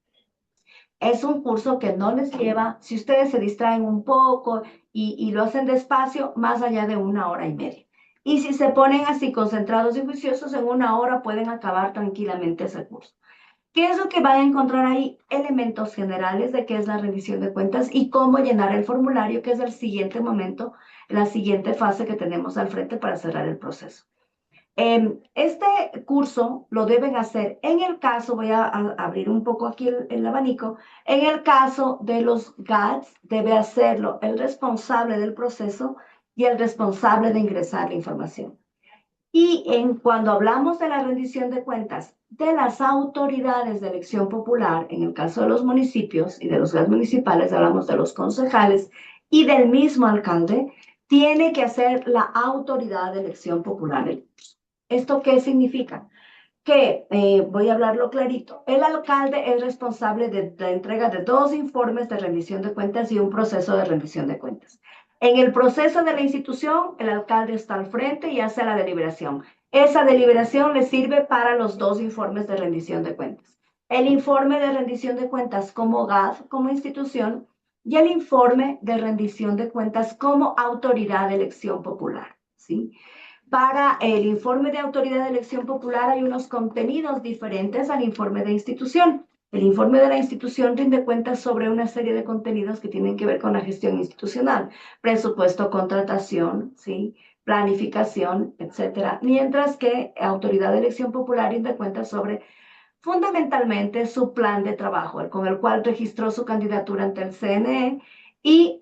es un curso que no les lleva, si ustedes se distraen un poco y lo hacen despacio, más allá de 1 hora y media. Y si se ponen así concentrados y juiciosos, en 1 hora pueden acabar tranquilamente ese curso. ¿Qué es lo que van a encontrar ahí? Elementos generales de qué es la rendición de cuentas y cómo llenar el formulario, que es el siguiente momento, la siguiente fase que tenemos al frente para cerrar el proceso. Este curso lo deben hacer en el caso, voy a abrir un poco aquí el abanico, en el caso de los GATS debe hacerlo el responsable del proceso y el responsable de ingresar la información. Y cuando hablamos de la rendición de cuentas de las autoridades de elección popular, en el caso de los municipios y de los GATS municipales, hablamos de los concejales y del mismo alcalde, tiene que hacer la autoridad de elección popular el curso. ¿Esto qué significa? Que, voy a hablarlo clarito, el alcalde es responsable de la entrega de 2 informes de rendición de cuentas y un proceso de rendición de cuentas. En el proceso de la institución, el alcalde está al frente y hace la deliberación. Esa deliberación le sirve para los 2 informes de rendición de cuentas. El informe de rendición de cuentas como GAD, como institución, y el informe de rendición de cuentas como autoridad de elección popular, ¿sí? Para el informe de autoridad de elección popular hay unos contenidos diferentes al informe de institución. El informe de la institución rinde cuentas sobre una serie de contenidos que tienen que ver con la gestión institucional, presupuesto, contratación, ¿sí? Planificación, etcétera. Mientras que autoridad de elección popular rinde cuentas sobre fundamentalmente su plan de trabajo, con el cual registró su candidatura ante el CNE y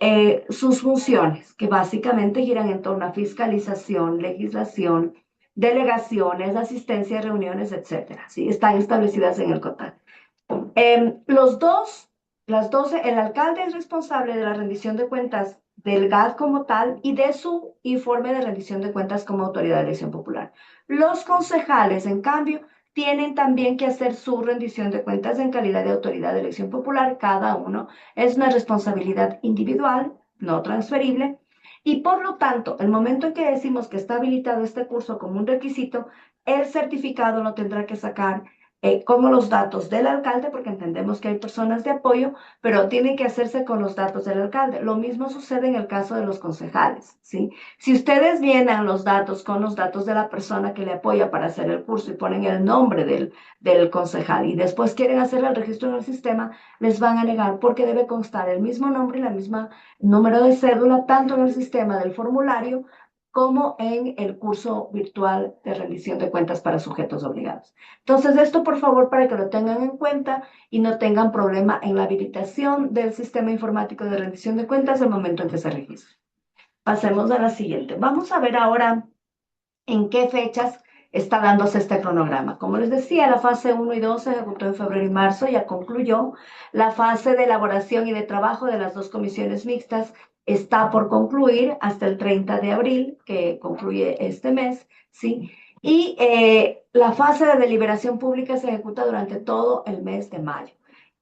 sus funciones, que básicamente giran en torno a fiscalización, legislación, delegaciones, asistencia a reuniones, etcétera. ¿Sí? Están establecidas en el COTAD. El alcalde es responsable de la rendición de cuentas del GAD como tal y de su informe de rendición de cuentas como autoridad de elección popular. Los concejales, en cambio, tienen también que hacer su rendición de cuentas en calidad de autoridad de elección popular. Cada uno es una responsabilidad individual, no transferible. Y por lo tanto, el momento en que decimos que está habilitado este curso como un requisito, el certificado lo tendrá que sacar como los datos del alcalde, porque entendemos que hay personas de apoyo, pero tiene que hacerse con los datos del alcalde. Lo mismo sucede en el caso de los concejales, ¿sí? Si ustedes llenan los datos con los datos de la persona que le apoya para hacer el curso y ponen el nombre del concejal y después quieren hacer el registro en el sistema, les van a negar porque debe constar el mismo nombre y la misma número de cédula, tanto en el sistema del formulario como en el curso virtual de rendición de cuentas para sujetos obligados. Entonces, esto por favor para que lo tengan en cuenta y no tengan problema en la habilitación del sistema informático de rendición de cuentas el momento en que se registre. Pasemos a la siguiente. Vamos a ver ahora en qué fechas está dándose este cronograma. Como les decía, la fase 1 y 2 se ejecutó en febrero y marzo, ya concluyó. La fase de elaboración y de trabajo de las 2 comisiones mixtas está por concluir hasta el 30 de abril, que concluye este mes, ¿sí? Y la fase de deliberación pública se ejecuta durante todo el mes de mayo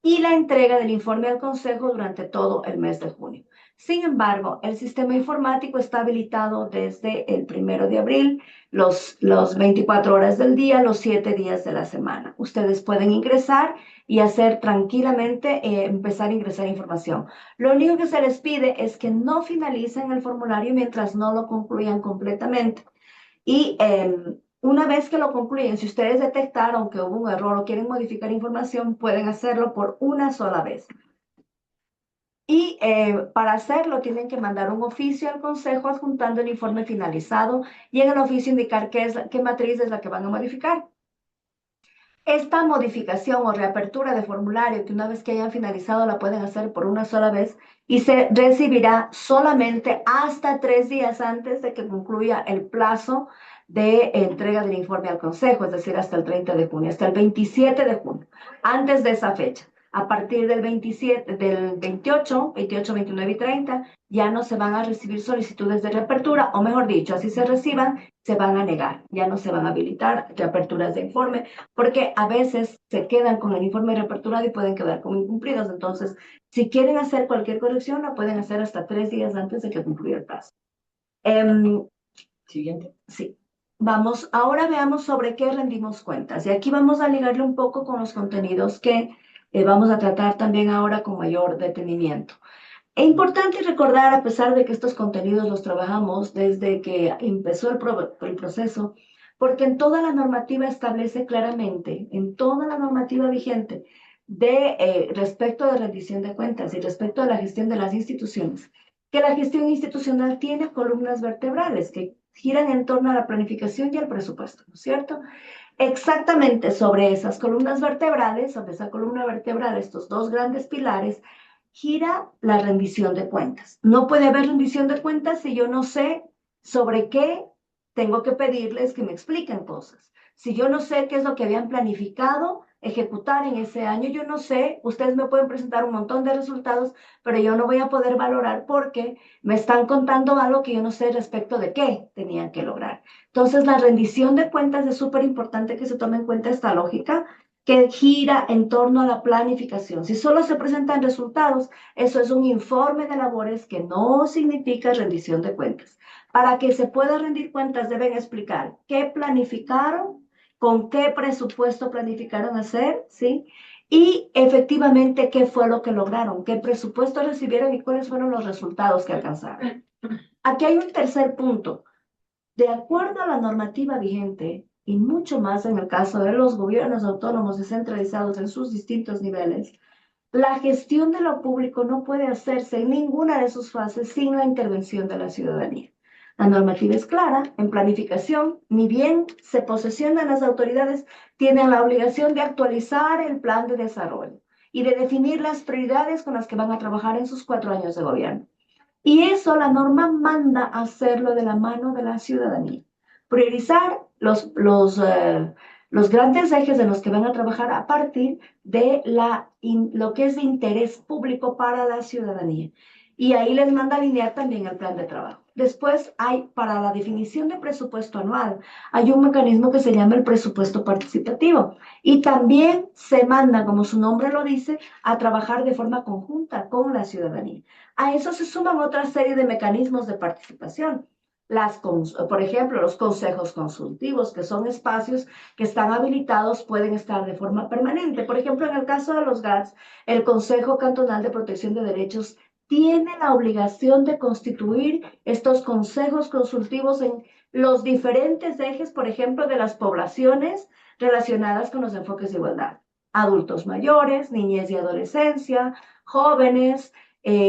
y la entrega del informe al Consejo durante todo el mes de junio. Sin embargo, el sistema informático está habilitado desde el 1 de abril, los 24 horas del día, los 7 días de la semana. Ustedes pueden ingresar y hacer tranquilamente, empezar a ingresar información. Lo único que se les pide es que no finalicen el formulario mientras no lo concluyan completamente. Y una vez que lo concluyen, si ustedes detectaron que hubo un error o quieren modificar información, pueden hacerlo por una sola vez. Y para hacerlo tienen que mandar un oficio al consejo adjuntando el informe finalizado y en el oficio indicar qué matriz es la que van a modificar. Esta modificación o reapertura de formulario, que una vez que hayan finalizado la pueden hacer por una sola vez y se recibirá solamente hasta 3 días antes de que concluya el plazo de entrega del informe al consejo, es decir, hasta el 30 de junio, hasta el 27 de junio, antes de esa fecha. A partir del 28, 29 y 30, ya no se van a recibir solicitudes de reapertura, o mejor dicho, así se reciban, se van a negar, ya no se van a habilitar reaperturas de informe, porque a veces se quedan con el informe reaperturado y pueden quedar como incumplidos. Entonces, si quieren hacer cualquier corrección, la pueden hacer hasta 3 días antes de que concluya el plazo. Siguiente. Sí. Vamos, ahora veamos sobre qué rendimos cuentas. Y aquí vamos a ligarle un poco con los contenidos que vamos a tratar también ahora con mayor detenimiento. Es importante recordar, a pesar de que estos contenidos los trabajamos desde que empezó el proceso, porque en toda la normativa establece claramente, en toda la normativa vigente, respecto de rendición de cuentas y respecto a la gestión de las instituciones, que la gestión institucional tiene columnas vertebrales que giran en torno a la planificación y al presupuesto, ¿no es cierto? Exactamente sobre esas columnas vertebrales, sobre esa columna vertebral, estos dos grandes pilares, gira la rendición de cuentas. No puede haber rendición de cuentas si yo no sé sobre qué tengo que pedirles que me expliquen cosas. Si yo no sé qué es lo que habían planificado ejecutar en ese año, yo no sé, ustedes me pueden presentar un montón de resultados, pero yo no voy a poder valorar porque me están contando algo que yo no sé respecto de qué tenían que lograr. Entonces, la rendición de cuentas es súper importante que se tome en cuenta esta lógica que gira en torno a la planificación. Si solo se presentan resultados, eso es un informe de labores que no significa rendición de cuentas. Para que se pueda rendir cuentas deben explicar qué planificaron, con qué presupuesto planificaron hacer, ¿sí? Y efectivamente qué fue lo que lograron, qué presupuesto recibieron y cuáles fueron los resultados que alcanzaron. Aquí hay un tercer punto. De acuerdo a la normativa vigente, y mucho más en el caso de los gobiernos autónomos descentralizados en sus distintos niveles, la gestión de lo público no puede hacerse en ninguna de sus fases sin la intervención de la ciudadanía. La normativa es clara, en planificación, ni bien se posesionan las autoridades, tienen la obligación de actualizar el plan de desarrollo y de definir las prioridades con las que van a trabajar en sus 4 años de gobierno. Y eso la norma manda a hacerlo de la mano de la ciudadanía. Priorizar los grandes ejes en los que van a trabajar a partir de lo que es de interés público para la ciudadanía. Y ahí les manda alinear también el plan de trabajo. Después para la definición de presupuesto anual, hay un mecanismo que se llama el presupuesto participativo. Y también se manda, como su nombre lo dice, a trabajar de forma conjunta con la ciudadanía. A eso se suman otra serie de mecanismos de participación. Por ejemplo, los consejos consultivos, que son espacios que están habilitados, pueden estar de forma permanente. Por ejemplo, en el caso de los GATS, el Consejo Cantonal de Protección de Derechos tiene la obligación de constituir estos consejos consultivos en los diferentes ejes, por ejemplo, de las poblaciones relacionadas con los enfoques de igualdad. Adultos mayores, niñez y adolescencia, jóvenes,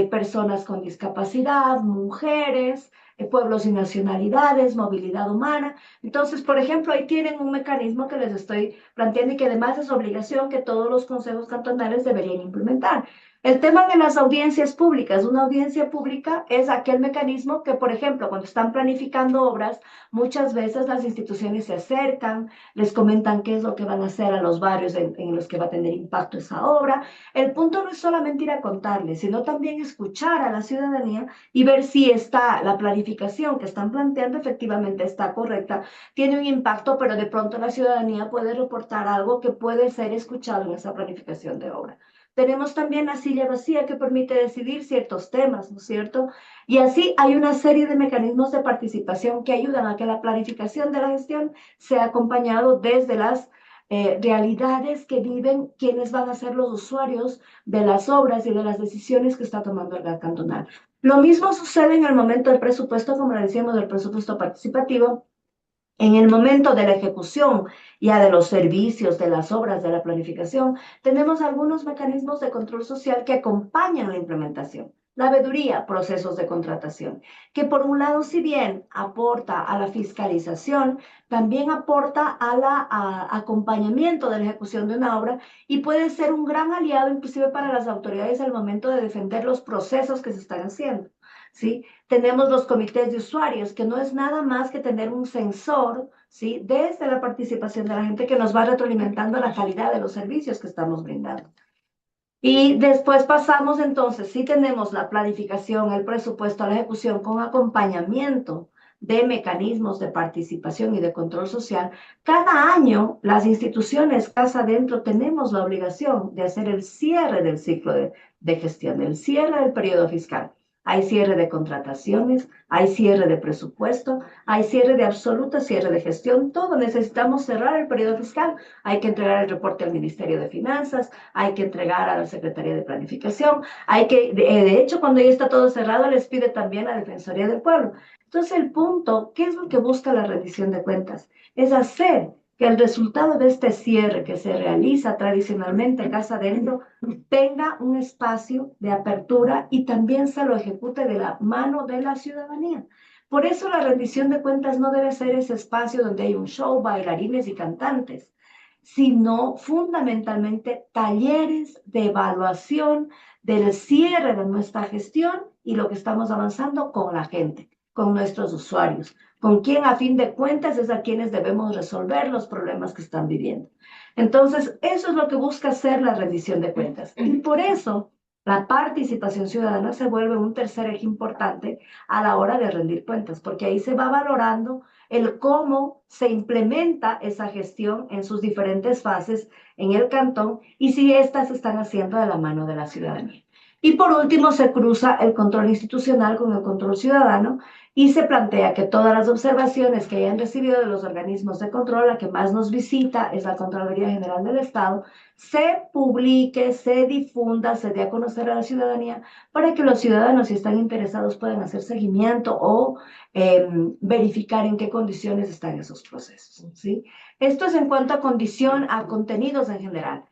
personas con discapacidad, mujeres, pueblos y nacionalidades, movilidad humana. Entonces, por ejemplo, ahí tienen un mecanismo que les estoy planteando y que además es obligación que todos los consejos cantonales deberían implementar. El tema de las audiencias públicas. Una audiencia pública es aquel mecanismo que, por ejemplo, cuando están planificando obras, muchas veces las instituciones se acercan, les comentan qué es lo que van a hacer a los barrios en los que va a tener impacto esa obra. El punto no es solamente ir a contarles, sino también escuchar a la ciudadanía y ver si la planificación que están planteando efectivamente está correcta, tiene un impacto, pero de pronto la ciudadanía puede reportar algo que puede ser escuchado en esa planificación de obra. Tenemos también la silla vacía que permite decidir ciertos temas, ¿no es cierto? Y así hay una serie de mecanismos de participación que ayudan a que la planificación de la gestión sea acompañado desde las realidades que viven quienes van a ser los usuarios de las obras y de las decisiones que está tomando el GAT cantonal. Lo mismo sucede en el momento del presupuesto, como le decíamos, del presupuesto participativo. En el momento de la ejecución ya de los servicios, de las obras, de la planificación, tenemos algunos mecanismos de control social que acompañan la implementación. La veeduría, procesos de contratación, que por un lado, si bien aporta a la fiscalización, también aporta al acompañamiento de la ejecución de una obra y puede ser un gran aliado inclusive para las autoridades al momento de defender los procesos que se están haciendo, ¿sí? Tenemos los comités de usuarios, que no es nada más que tener un sensor, ¿sí? Desde la participación de la gente que nos va retroalimentando la calidad de los servicios que estamos brindando. Y después pasamos entonces, si tenemos la planificación, el presupuesto, la ejecución con acompañamiento de mecanismos de participación y de control social, cada año las instituciones casa adentro tenemos la obligación de hacer el cierre del ciclo de gestión, el cierre del periodo fiscal. Hay cierre de contrataciones, hay cierre de presupuesto, hay cierre de absoluta cierre de gestión. Todo necesitamos cerrar el periodo fiscal. Hay que entregar el reporte al Ministerio de Finanzas, hay que entregar a la Secretaría de Planificación, de hecho, cuando ya está todo cerrado, les pide también a la Defensoría del Pueblo. Entonces, el punto, ¿qué es lo que busca la rendición de cuentas? Es hacer que el resultado de este cierre que se realiza tradicionalmente casa adentro tenga un espacio de apertura y también se lo ejecute de la mano de la ciudadanía. Por eso la rendición de cuentas no debe ser ese espacio donde hay un show, bailarines y cantantes, sino fundamentalmente talleres de evaluación del cierre de nuestra gestión y lo que estamos avanzando con la gente, con nuestros usuarios, con quien a fin de cuentas es a quienes debemos resolver los problemas que están viviendo. Entonces, eso es lo que busca hacer la rendición de cuentas. Y por eso la participación ciudadana se vuelve un tercer eje importante a la hora de rendir cuentas, porque ahí se va valorando el cómo se implementa esa gestión en sus diferentes fases en el cantón y si éstas se están haciendo de la mano de la ciudadanía. Y por último, se cruza el control institucional con el control ciudadano y se plantea que todas las observaciones que hayan recibido de los organismos de control, la que más nos visita es la Contraloría General del Estado, se publique, se difunda, se dé a conocer a la ciudadanía para que los ciudadanos, si están interesados, puedan hacer seguimiento o verificar en qué condiciones están esos procesos, ¿sí? Esto es en cuanto a a contenidos en general.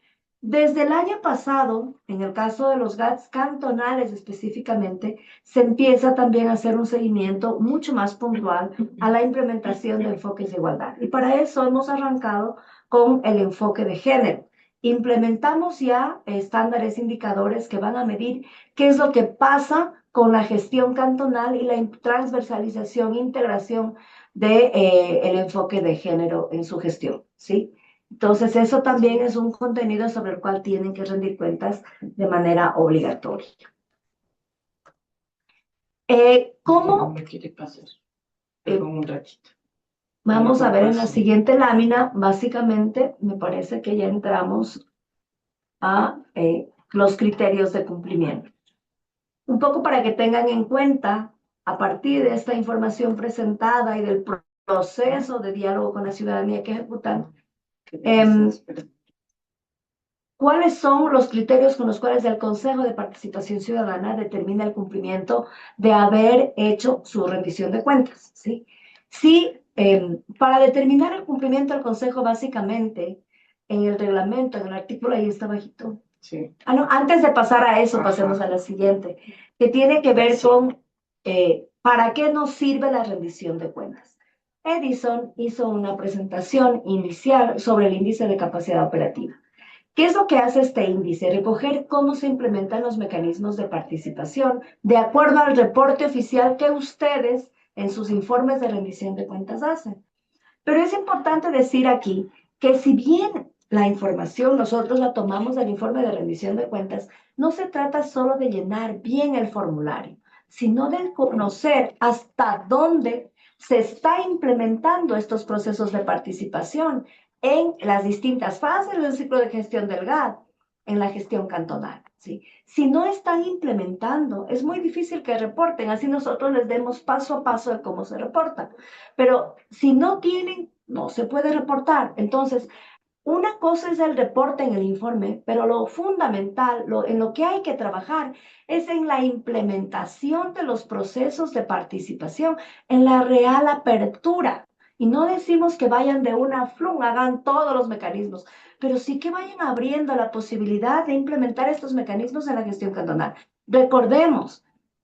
Desde el año pasado, en el caso de los GATs cantonales específicamente, se empieza también a hacer un seguimiento mucho más puntual a la implementación de enfoques de igualdad. Y para eso hemos arrancado con el enfoque de género. Implementamos ya estándares indicadores que van a medir qué es lo que pasa con la gestión cantonal y la transversalización, integración de, el enfoque de género en su gestión, ¿sí? Entonces, eso también es un contenido sobre el cual tienen que rendir cuentas de manera obligatoria. ¿Cómo? Un ratito. Vamos a ver en la siguiente lámina, básicamente, me parece que ya entramos a los criterios de cumplimiento. Un poco para que tengan en cuenta, a partir de esta información presentada y del proceso de diálogo con la ciudadanía que ejecutan, ¿cuáles son los criterios con los cuales el Consejo de Participación Ciudadana determina el cumplimiento de haber hecho su rendición de cuentas? ¿Sí? Sí, para determinar el cumplimiento del Consejo, básicamente, en el reglamento, en el artículo, ahí está bajito. Sí. No, antes de pasar a eso, pasemos a la siguiente, que tiene que ver con ¿para qué nos sirve la rendición de cuentas? Edison hizo una presentación inicial sobre el índice de capacidad operativa. ¿Qué es lo que hace este índice? Recoger cómo se implementan los mecanismos de participación de acuerdo al reporte oficial que ustedes en sus informes de rendición de cuentas hacen. Pero es importante decir aquí que si bien la información nosotros la tomamos del informe de rendición de cuentas, no se trata solo de llenar bien el formulario, sino de conocer hasta dónde se está implementando estos procesos de participación en las distintas fases del ciclo de gestión del GAT, en la gestión cantonal, ¿sí? Si no están implementando, es muy difícil que reporten, así nosotros les demos paso a paso de cómo se reporta. Pero si no tienen, no se puede reportar. Entonces, una cosa es el reporte en el informe, pero lo fundamental, en lo que hay que trabajar es en la implementación de los procesos de participación, en la real apertura. Y no decimos que vayan de una flum, hagan todos los mecanismos, pero sí que vayan abriendo la posibilidad de implementar estos mecanismos en la gestión cantonal. Recordemos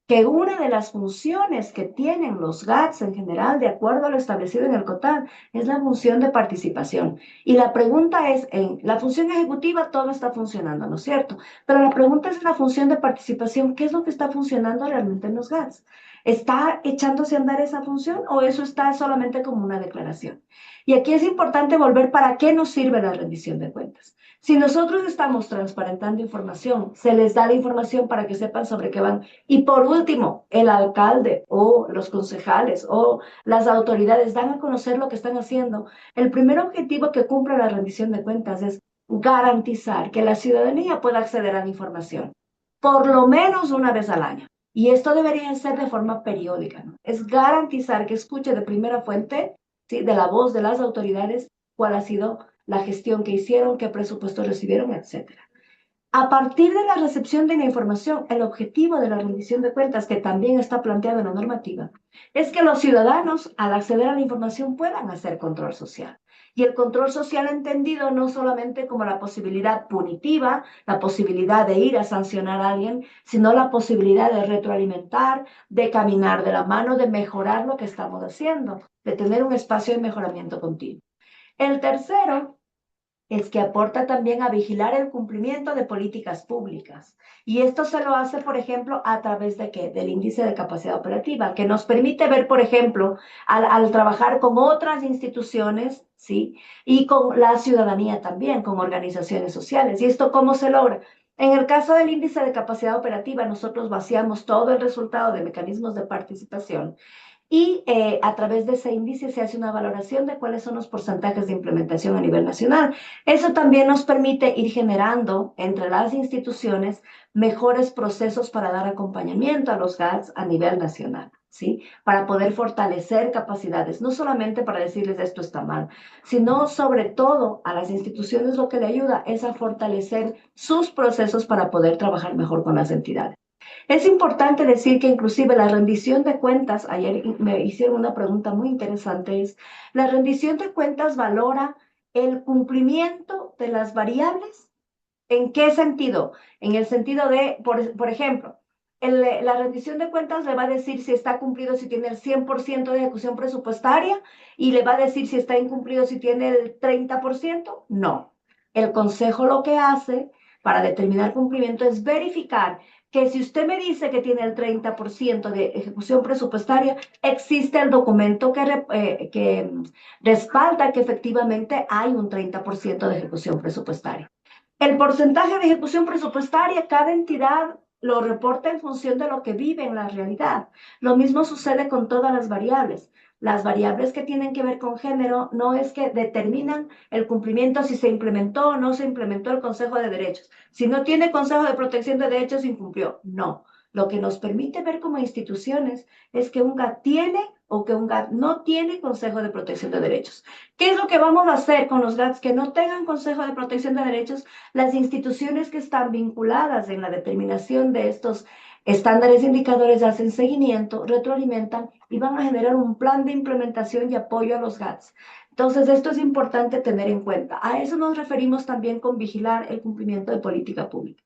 que una de las funciones que tienen los GATS en general, de acuerdo a lo establecido en el COTAN, es la función de participación. Y la pregunta es, en la función ejecutiva todo está funcionando, ¿no es cierto? Pero la pregunta es en la función de participación, ¿qué es lo que está funcionando realmente en los GATS? ¿Está echándose a andar esa función o eso está solamente como una declaración? Y aquí es importante volver para qué nos sirve la rendición de cuentas. Si nosotros estamos transparentando información, se les da la información para que sepan sobre qué van. Y por último, el alcalde o los concejales o las autoridades dan a conocer lo que están haciendo. El primer objetivo que cumple la rendición de cuentas es garantizar que la ciudadanía pueda acceder a la información, por lo menos una vez al año. Y esto debería ser de forma periódica, ¿no? Es garantizar que escuche de primera fuente, ¿sí?, de la voz de las autoridades, cuál ha sido la gestión que hicieron, qué presupuesto recibieron, etcétera. A partir de la recepción de la información, el objetivo de la rendición de cuentas, que también está planteado en la normativa, es que los ciudadanos, al acceder a la información, puedan hacer control social. Y el control social entendido no solamente como la posibilidad punitiva, la posibilidad de ir a sancionar a alguien, sino la posibilidad de retroalimentar, de caminar de la mano, de mejorar lo que estamos haciendo, de tener un espacio de mejoramiento continuo. El tercero es que aporta también a vigilar el cumplimiento de políticas públicas. Y esto se lo hace, por ejemplo, a través de ¿qué? Del índice de capacidad operativa, que nos permite ver, por ejemplo, al trabajar con otras instituciones, ¿sí? Y con la ciudadanía también, con organizaciones sociales. ¿Y esto cómo se logra? En el caso del índice de capacidad operativa, nosotros vaciamos todo el resultado de mecanismos de participación y a través de ese índice se hace una valoración de cuáles son los porcentajes de implementación a nivel nacional. Eso también nos permite ir generando entre las instituciones mejores procesos para dar acompañamiento a los GATS a nivel nacional, ¿sí? Para poder fortalecer capacidades, no solamente para decirles esto está mal, sino sobre todo a las instituciones lo que le ayuda es a fortalecer sus procesos para poder trabajar mejor con las entidades. Es importante decir que inclusive la rendición de cuentas, ayer me hicieron una pregunta muy interesante, es la rendición de cuentas valora el cumplimiento de las variables. ¿En qué sentido? En el sentido de, por ejemplo, la rendición de cuentas le va a decir si está cumplido, si tiene el 100% de ejecución presupuestaria, y le va a decir si está incumplido, si tiene el 30%. No. El consejo lo que hace para determinar cumplimiento es verificar que si usted me dice que tiene el 30% de ejecución presupuestaria, existe el documento que respalda que efectivamente hay un 30% de ejecución presupuestaria. El porcentaje de ejecución presupuestaria, cada entidad lo reporta en función de lo que vive en la realidad. Lo mismo sucede con todas las variables. Las variables que tienen que ver con género no es que determinan el cumplimiento si se implementó o no se implementó el Consejo de Derechos. Si no tiene Consejo de Protección de Derechos, incumplió. No. Lo que nos permite ver como instituciones es que un GAT tiene o que un GAT no tiene Consejo de Protección de Derechos. ¿Qué es lo que vamos a hacer con los GATs que no tengan Consejo de Protección de Derechos? Las instituciones que están vinculadas en la determinación de estos estándares e indicadores hacen seguimiento, retroalimentan y van a generar un plan de implementación y apoyo a los GATs. Entonces, esto es importante tener en cuenta. A eso nos referimos también con vigilar el cumplimiento de política pública.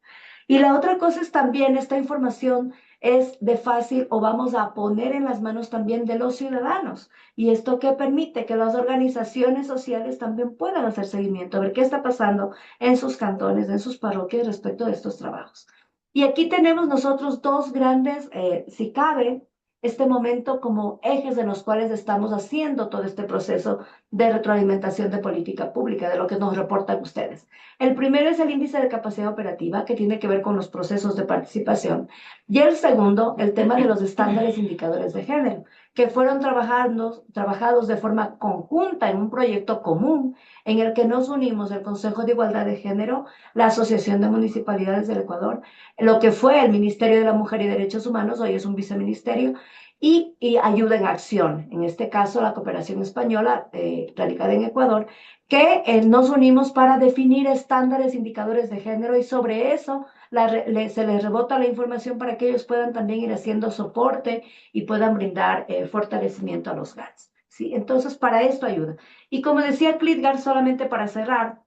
Y la otra cosa es también esta información es de fácil o vamos a poner en las manos también de los ciudadanos. Y esto que permite que las organizaciones sociales también puedan hacer seguimiento, a ver qué está pasando en sus cantones, en sus parroquias respecto de estos trabajos. Y aquí tenemos nosotros dos grandes, si cabe, este momento como ejes en los cuales estamos haciendo todo este proceso de retroalimentación de política pública, de lo que nos reportan ustedes. El primero es el índice de capacidad operativa, que tiene que ver con los procesos de participación. Y el segundo, el tema de los estándares indicadores de género, que fueron trabajados de forma conjunta en un proyecto común en el que nos unimos el Consejo de Igualdad de Género, la Asociación de Municipalidades del Ecuador, lo que fue el Ministerio de la Mujer y Derechos Humanos, hoy es un viceministerio, y Ayuda en Acción, en este caso la Cooperación Española radicada en Ecuador, que nos unimos para definir estándares, indicadores de género y sobre eso se les rebota la información para que ellos puedan también ir haciendo soporte y puedan brindar fortalecimiento a los GATS. ¿Sí? Entonces, para esto ayuda. Y como decía Klitgar, solamente para cerrar,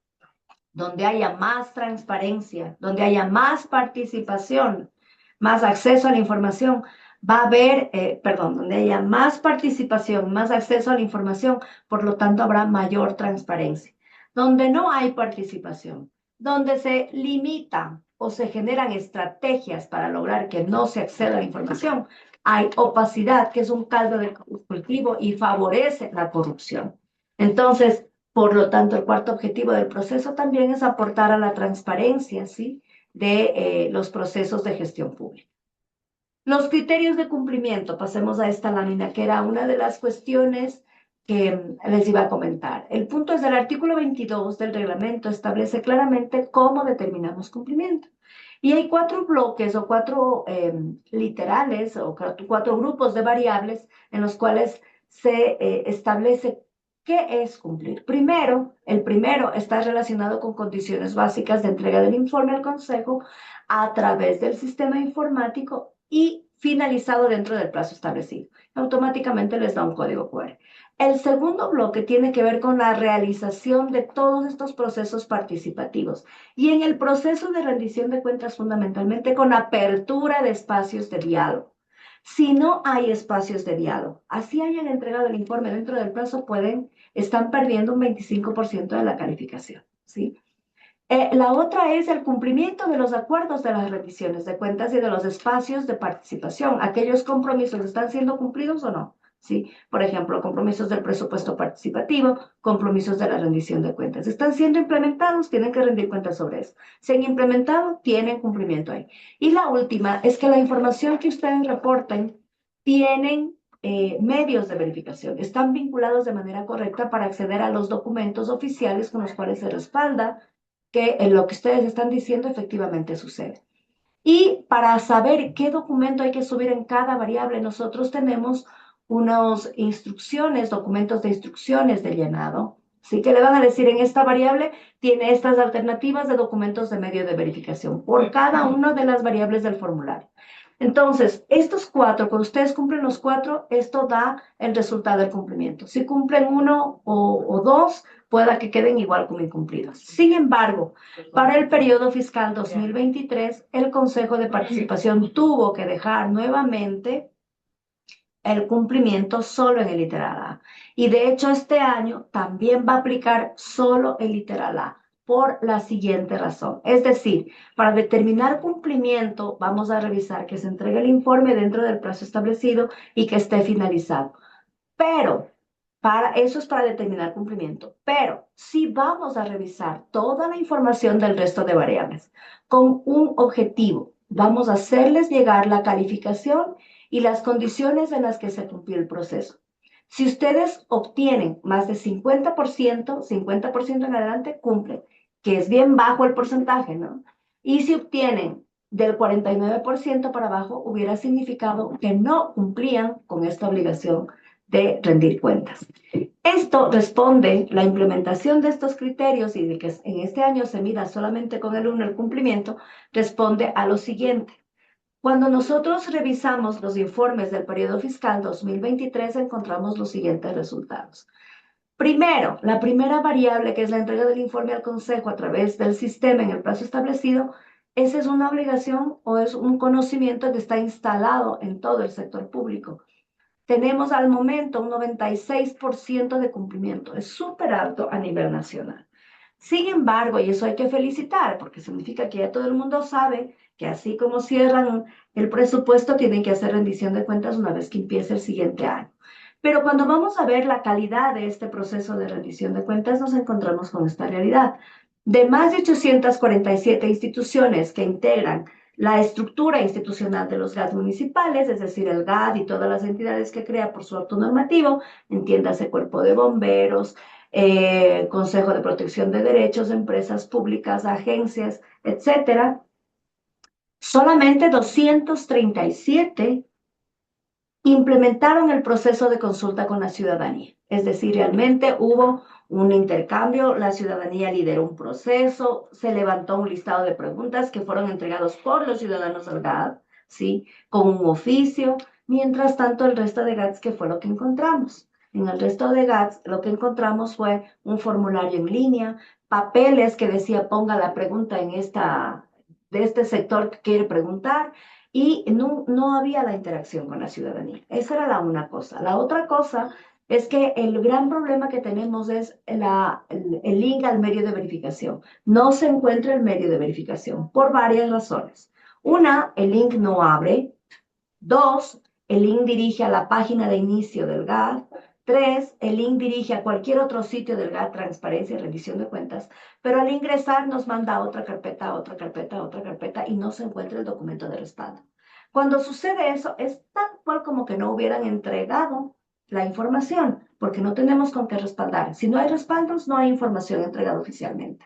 donde haya más transparencia, donde haya más participación, más acceso a la información, va a haber, donde haya más participación, más acceso a la información, por lo tanto habrá mayor transparencia. Donde no hay participación, donde se limita o se generan estrategias para lograr que no se acceda a la información, hay opacidad, que es un caldo de cultivo y favorece la corrupción. Entonces, por lo tanto, el cuarto objetivo del proceso también es aportar a la transparencia, ¿sí?, de los procesos de gestión pública. Los criterios de cumplimiento, pasemos a esta lámina, que era una de las cuestiones que les iba a comentar. El punto es del artículo 22 del reglamento, establece claramente cómo determinamos cumplimiento. Y hay 4 bloques o 4 literales o 4 grupos de variables en los cuales se establece qué es cumplir. El primero está relacionado con condiciones básicas de entrega del informe al Consejo a través del sistema informático y finalizado dentro del plazo establecido. Automáticamente les da un código QR. El segundo bloque tiene que ver con la realización de todos estos procesos participativos y en el proceso de rendición de cuentas fundamentalmente con apertura de espacios de diálogo. Si no hay espacios de diálogo, así hayan entregado el informe dentro del plazo, están perdiendo un 25% de la calificación, ¿sí? La otra es el cumplimiento de los acuerdos de las rendiciones de cuentas y de los espacios de participación. ¿Aquellos compromisos están siendo cumplidos o no? ¿Sí? Por ejemplo, compromisos del presupuesto participativo, compromisos de la rendición de cuentas. ¿Están siendo implementados? Tienen que rendir cuentas sobre eso. ¿Se han implementado? Tienen cumplimiento ahí. Y la última es que la información que ustedes reporten tienen medios de verificación. Están vinculados de manera correcta para acceder a los documentos oficiales con los cuales se respalda que en lo que ustedes están diciendo efectivamente sucede. Y para saber qué documento hay que subir en cada variable, nosotros tenemos unas instrucciones, documentos de instrucciones de llenado. Así que le van a decir, en esta variable tiene estas alternativas de documentos de medio de verificación por cada una de las variables del formulario. Entonces, estos 4, cuando ustedes cumplen los 4, esto da el resultado del cumplimiento. Si cumplen 1 o 2, pueda que queden igual como incumplidos. Sin embargo, para el periodo fiscal 2023, el Consejo de Participación tuvo que dejar nuevamente el cumplimiento solo en el literal A. Y de hecho, este año también va a aplicar solo el literal A por la siguiente razón. Es decir, para determinar cumplimiento, vamos a revisar que se entregue el informe dentro del plazo establecido y que esté finalizado. Pero eso es para determinar cumplimiento. Pero si vamos a revisar toda la información del resto de variables con un objetivo, vamos a hacerles llegar la calificación y las condiciones en las que se cumplió el proceso. Si ustedes obtienen más de 50% en adelante, cumplen, que es bien bajo el porcentaje, ¿no? Y si obtienen del 49% para abajo, hubiera significado que no cumplían con esta obligación de rendir cuentas. Esto responde, la implementación de estos criterios y de que en este año se mida solamente con el 1 el cumplimiento, responde a lo siguiente. Cuando nosotros revisamos los informes del periodo fiscal 2023, encontramos los siguientes resultados. Primero, la primera variable, que es la entrega del informe al Consejo a través del sistema en el plazo establecido, esa es una obligación o es un conocimiento que está instalado en todo el sector público. Tenemos al momento un 96% de cumplimiento, es súper alto a nivel nacional. Sin embargo, y eso hay que felicitar, porque significa que ya todo el mundo sabe que así como cierran el presupuesto, tienen que hacer rendición de cuentas una vez que empiece el siguiente año. Pero cuando vamos a ver la calidad de este proceso de rendición de cuentas, nos encontramos con esta realidad. De más de 847 instituciones que integran La estructura institucional de los GATS municipales, es decir, el GAT y todas las entidades que crea por su acto normativo, entiéndase Cuerpo de Bomberos, Consejo de Protección de Derechos, empresas públicas, agencias, etcétera. Solamente 237 implementaron el proceso de consulta con la ciudadanía. Es decir, realmente hubo un intercambio, la ciudadanía lideró un proceso, se levantó un listado de preguntas que fueron entregados por los ciudadanos al GAT, ¿sí? Con un oficio. Mientras tanto, el resto de GATs, ¿qué fue lo que encontramos? En el resto de GATs, lo que encontramos fue un formulario en línea, papeles que decía ponga la pregunta de este sector que quiere preguntar, y no había la interacción con la ciudadanía. Esa era una cosa. La otra cosa es que el gran problema que tenemos es el link al medio de verificación. No se encuentra el medio de verificación por varias razones. Una, el link no abre. Dos, el link dirige a la página de inicio del GAT. Tres, el link dirige a cualquier otro sitio del GAT, transparencia y rendición de cuentas, pero al ingresar nos manda a otra carpeta, a otra carpeta, a otra carpeta y no se encuentra el documento de respaldo. Cuando sucede eso, es tal cual como que no hubieran entregado la información, porque no tenemos con qué respaldar. Si no hay respaldos, no hay información entregada oficialmente.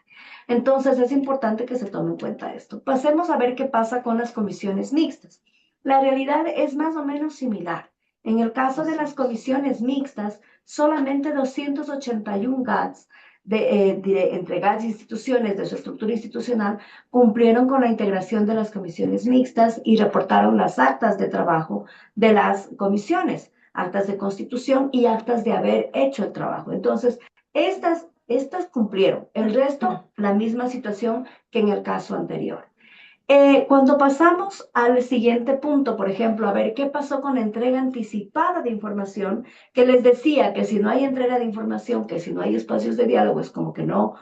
Entonces, es importante que se tome en cuenta esto. Pasemos a ver qué pasa con las comisiones mixtas. La realidad es más o menos similar. En el caso de las comisiones mixtas, solamente 281 GATs entre GATs e instituciones de su estructura institucional cumplieron con la integración de las comisiones mixtas y reportaron las actas de trabajo de las comisiones, actas de constitución y actas de haber hecho el trabajo. Entonces, estas cumplieron. El resto, la misma situación que en el caso anterior. Cuando pasamos al siguiente punto, por ejemplo, a ver qué pasó con la entrega anticipada de información, que les decía que si no hay entrega de información, que si no hay espacios de diálogo, es como que no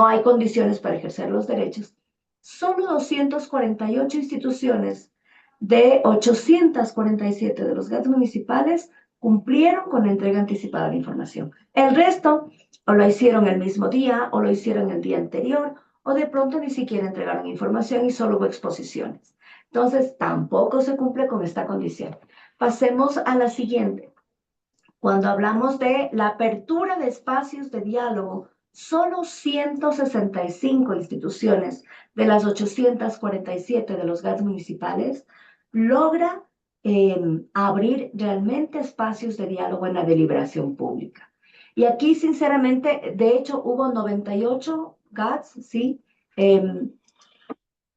hay condiciones para ejercer los derechos. Solo 248 instituciones de 847 de los GATs municipales cumplieron con la entrega anticipada de información. El resto o lo hicieron el mismo día o lo hicieron el día anterior, o de pronto ni siquiera entregaron información y solo hubo exposiciones. Entonces, tampoco se cumple con esta condición. Pasemos a la siguiente. Cuando hablamos de la apertura de espacios de diálogo, solo 165 instituciones de las 847 de los GATs municipales logra abrir realmente espacios de diálogo en la deliberación pública. Y aquí, sinceramente, de hecho, hubo 98 GATs, ¿sí? Que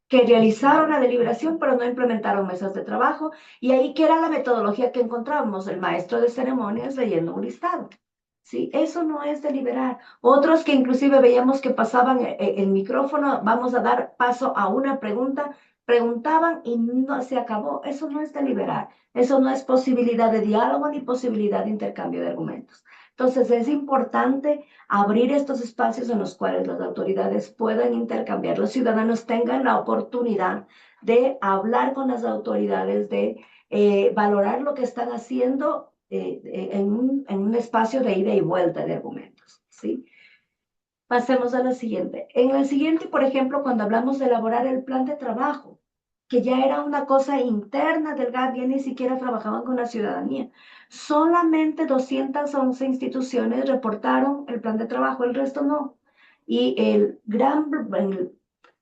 realizaron la deliberación, pero no implementaron mesas de trabajo. Y ahí, ¿qué era la metodología que encontrábamos? El maestro de ceremonias leyendo un listado. ¿Sí? Eso no es deliberar. Otros que inclusive veíamos que pasaban el micrófono, vamos a dar paso a una pregunta, preguntaban y no se acabó. Eso no es deliberar. Eso no es posibilidad de diálogo ni posibilidad de intercambio de argumentos. Entonces, es importante abrir estos espacios en los cuales las autoridades puedan intercambiar, los ciudadanos tengan la oportunidad de hablar con las autoridades, de valorar lo que están haciendo en un espacio de ida y vuelta de argumentos, ¿sí? Pasemos a la siguiente. En la siguiente, por ejemplo, cuando hablamos de elaborar el plan de trabajo, que ya era una cosa interna del GAT, ya ni siquiera trabajaban con la ciudadanía. Solamente 211 instituciones reportaron el plan de trabajo, el resto no. Y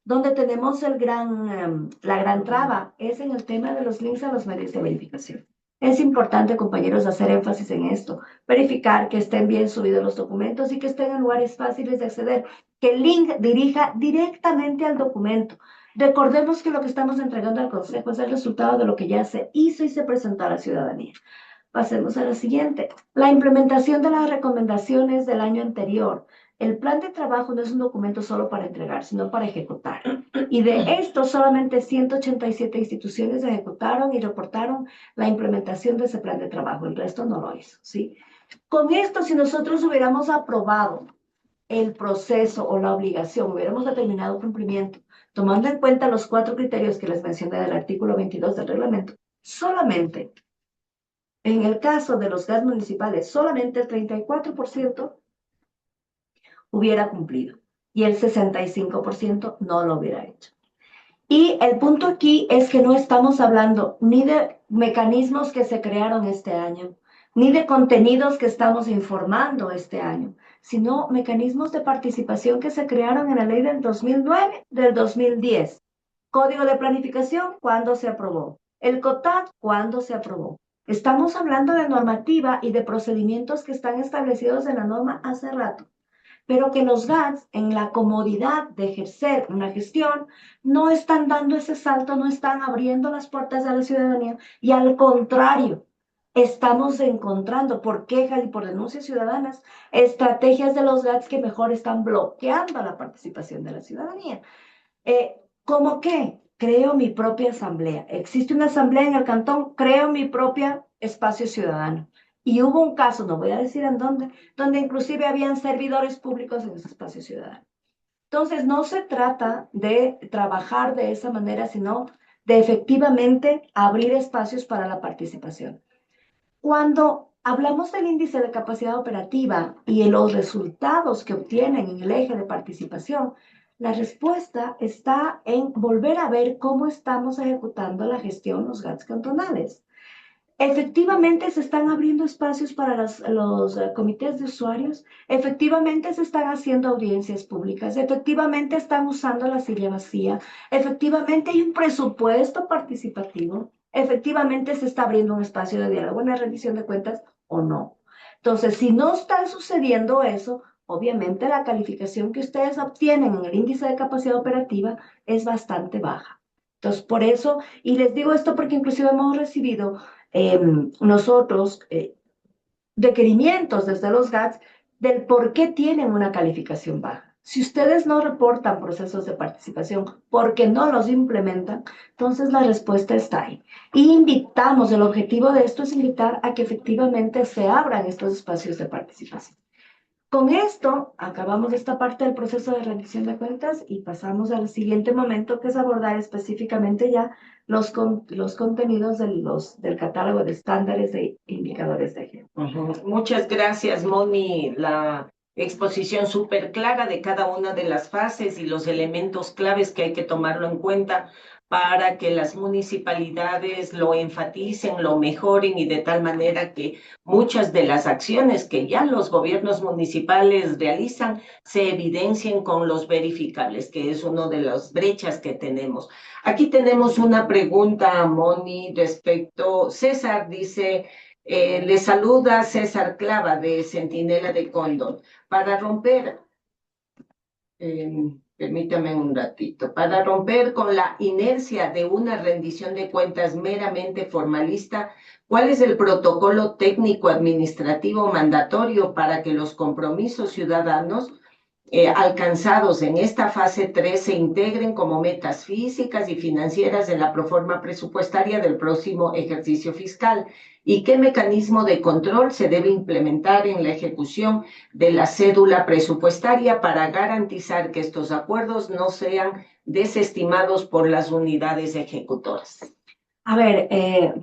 donde tenemos la gran traba es en el tema de los links a los medios de verificación. Es importante, compañeros, hacer énfasis en esto, verificar que estén bien subidos los documentos y que estén en lugares fáciles de acceder, que el link dirija directamente al documento. Recordemos que lo que estamos entregando al Consejo es el resultado de lo que ya se hizo y se presentó a la ciudadanía. Pasemos a la siguiente. La implementación de las recomendaciones del año anterior. El plan de trabajo no es un documento solo para entregar, sino para ejecutar. Y de esto, solamente 187 instituciones ejecutaron y reportaron la implementación de ese plan de trabajo. El resto no lo hizo, ¿sí? Con esto, si nosotros hubiéramos aprobado el proceso o la obligación, hubiéramos determinado cumplimiento, tomando en cuenta los 4 criterios que les mencioné del artículo 22 del reglamento, solamente en el caso de los GATs municipales, solamente el 34% hubiera cumplido y el 65% no lo hubiera hecho. Y el punto aquí es que no estamos hablando ni de mecanismos que se crearon este año, ni de contenidos que estamos informando este año, sino mecanismos de participación que se crearon en la ley del 2009, del 2010. Código de planificación, ¿cuándo se aprobó? El COTAD, ¿cuándo se aprobó? Estamos hablando de normativa y de procedimientos que están establecidos en la norma hace rato, pero que los GATS, en la comodidad de ejercer una gestión, no están dando ese salto, no están abriendo las puertas a la ciudadanía, y al contrario, estamos encontrando por quejas y por denuncias ciudadanas estrategias de los GATS que mejor están bloqueando la participación de la ciudadanía. ¿Cómo qué? Creo mi propia asamblea. Existe una asamblea en el cantón, creo mi propia espacio ciudadano. Y hubo un caso, no voy a decir en dónde, donde inclusive habían servidores públicos en ese espacio ciudadano. Entonces, no se trata de trabajar de esa manera, sino de efectivamente abrir espacios para la participación. Cuando hablamos del índice de capacidad operativa y en los resultados que obtienen en el eje de participación, la respuesta está en volver a ver cómo estamos ejecutando la gestión los GATS cantonales. Efectivamente se están abriendo espacios para los comités de usuarios, efectivamente se están haciendo audiencias públicas, efectivamente están usando la silla vacía, efectivamente hay un presupuesto participativo, efectivamente se está abriendo un espacio de diálogo en la rendición de cuentas o no. Entonces, si no está sucediendo eso, obviamente la calificación que ustedes obtienen en el índice de capacidad operativa es bastante baja. Entonces, por eso, y les digo esto porque inclusive hemos recibido nosotros requerimientos desde los GATS del por qué tienen una calificación baja. Si ustedes no reportan procesos de participación porque no los implementan, entonces la respuesta está ahí. Y invitamos, el objetivo de esto es invitar a que efectivamente se abran estos espacios de participación. Con esto, acabamos esta parte del proceso de rendición de cuentas y pasamos al siguiente momento, que es abordar específicamente ya los contenidos del catálogo de estándares de indicadores de género. Muchas gracias, Moni. La exposición súper clara de cada una de las fases y los elementos claves que hay que tomarlo en cuenta para que las municipalidades lo enfaticen, lo mejoren y de tal manera que muchas de las acciones que ya los gobiernos municipales realizan se evidencien con los verificables, que es una de las brechas que tenemos. Aquí tenemos una pregunta, Moni, respecto, César dice, le saluda César Clava de Centinela de Cóndor. Para romper, permítame un ratito, para romper con la inercia de una rendición de cuentas meramente formalista, ¿cuál es el protocolo técnico administrativo mandatorio para que los compromisos ciudadanos alcanzados en esta fase 3 se integren como metas físicas y financieras en la proforma presupuestaria del próximo ejercicio fiscal? ¿Y qué mecanismo de control se debe implementar en la ejecución de la cédula presupuestaria para garantizar que estos acuerdos no sean desestimados por las unidades ejecutoras? A ver,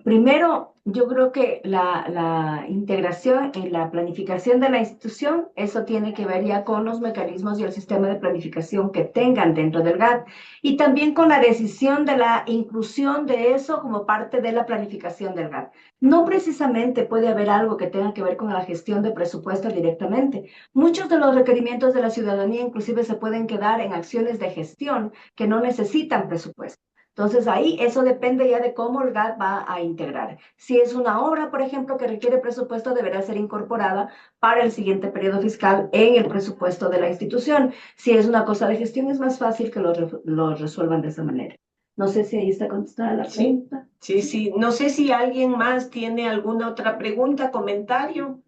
primero, yo creo que la integración en la planificación de la institución, eso tiene que ver ya con los mecanismos y el sistema de planificación que tengan dentro del GAT, y también con la decisión de la inclusión de eso como parte de la planificación del GAT. No precisamente puede haber algo que tenga que ver con la gestión de presupuesto directamente. Muchos de los requerimientos de la ciudadanía inclusive se pueden quedar en acciones de gestión que no necesitan presupuesto. Entonces ahí eso depende ya de cómo el GAT va a integrar. Si es una obra, por ejemplo, que requiere presupuesto, deberá ser incorporada para el siguiente periodo fiscal en el presupuesto de la institución. Si es una cosa de gestión, es más fácil que lo resuelvan de esa manera. No sé si ahí está contestada la pregunta. Sí. No sé si alguien más tiene alguna otra pregunta, comentario,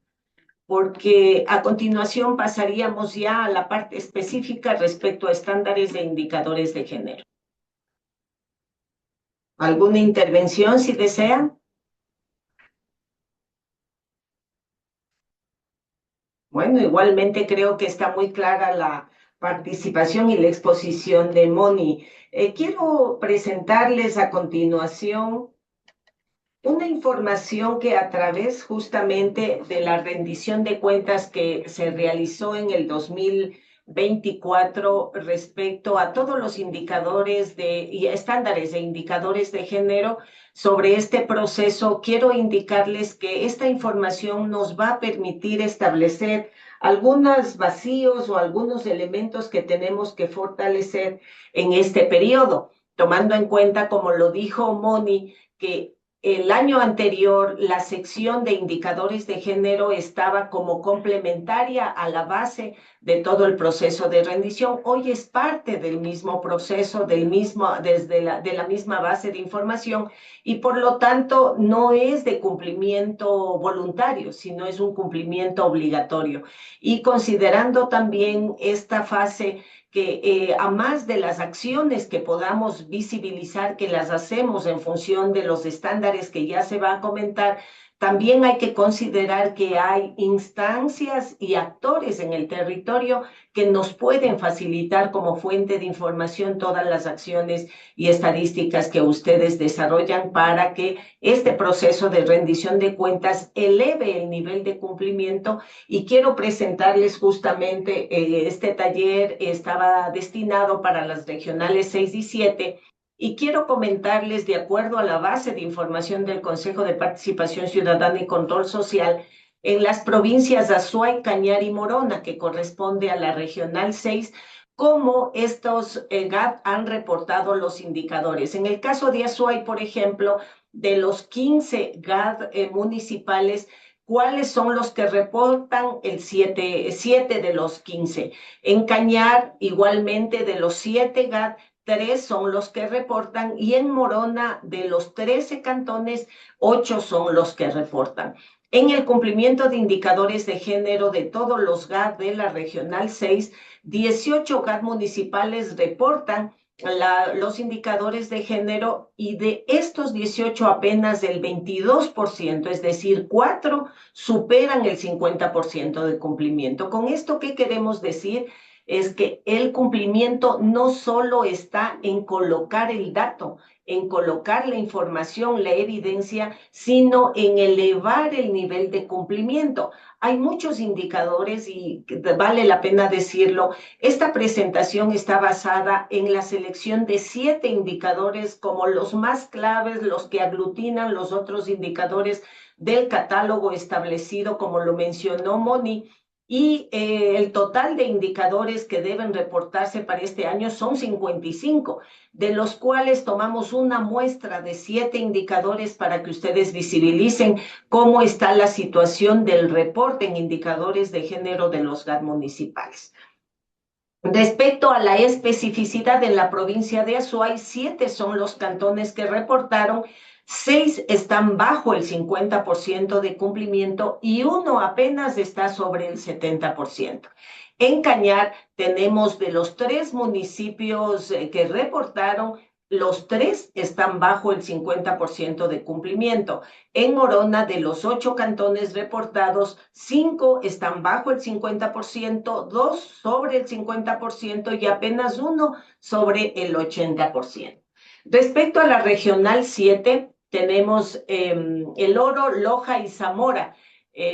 porque a continuación pasaríamos ya a la parte específica respecto a estándares de indicadores de género. ¿Alguna intervención si desean? Bueno, igualmente creo que está muy clara la participación y la exposición de Moni. Quiero presentarles a continuación una información que a través justamente de la rendición de cuentas que se realizó en el 2020 24 respecto a todos los indicadores y estándares de indicadores de género. Sobre este proceso, quiero indicarles que esta información nos va a permitir establecer algunos vacíos o algunos elementos que tenemos que fortalecer en este periodo, tomando en cuenta, como lo dijo Moni, que el año anterior la sección de indicadores de género estaba como complementaria a la base de todo el proceso de rendición. Hoy es parte del mismo proceso, de la misma base de información, y por lo tanto no es de cumplimiento voluntario, sino es un cumplimiento obligatorio. Y considerando también esta fase, que a más de las acciones que podamos visibilizar, que las hacemos en función de los estándares que ya se va a comentar, también hay que considerar que hay instancias y actores en el territorio que nos pueden facilitar como fuente de información todas las acciones y estadísticas que ustedes desarrollan para que este proceso de rendición de cuentas eleve el nivel de cumplimiento. Y quiero presentarles justamente, este taller estaba destinado para las regionales 6 y 7, y quiero comentarles, de acuerdo a la base de información del Consejo de Participación Ciudadana y Control Social, en las provincias de Azuay, Cañar y Morona, que corresponde a la regional 6, cómo estos GAT han reportado los indicadores. En el caso de Azuay, por ejemplo, de los 15 GAT municipales, ¿cuáles son los que reportan? El 7 de los 15. En Cañar, igualmente, de los 7 GAT, 3 son los que reportan, y en Morona, de los 13 cantones, 8 son los que reportan. En el cumplimiento de indicadores de género de todos los GAT de la regional 6, 18 GAT municipales reportan los indicadores de género, y de estos 18 apenas el 22%, es decir, 4 superan el 50% de cumplimiento. ¿Con esto qué queremos decir? Es que el cumplimiento no solo está en colocar el dato, en colocar la información, la evidencia, sino en elevar el nivel de cumplimiento. Hay muchos indicadores y vale la pena decirlo. Esta presentación está basada en la selección de 7 indicadores como los más claves, los que aglutinan los otros indicadores del catálogo establecido, como lo mencionó Moni. Y el total de indicadores que deben reportarse para este año son 55, de los cuales tomamos una muestra de 7 indicadores para que ustedes visibilicen cómo está la situación del reporte en indicadores de género de los GAT municipales. Respecto a la especificidad, en la provincia de Azuay, 7 son los cantones que reportaron, 6 están bajo el 50% de cumplimiento y 1 apenas está sobre el 70%. En Cañar tenemos, de los 3 municipios que reportaron, los 3 están bajo el 50% de cumplimiento. En Morona, de los 8 cantones reportados, 5 están bajo el 50%, 2 sobre el 50% y apenas 1 sobre el 80%. Respecto a la regional 7, tenemos El Oro, Loja y Zamora.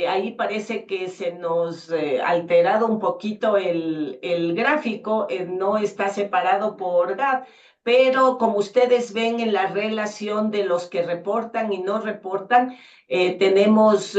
Ahí parece que se nos ha alterado un poquito el gráfico, no está separado por GAT, pero como ustedes ven en la relación de los que reportan y no reportan, tenemos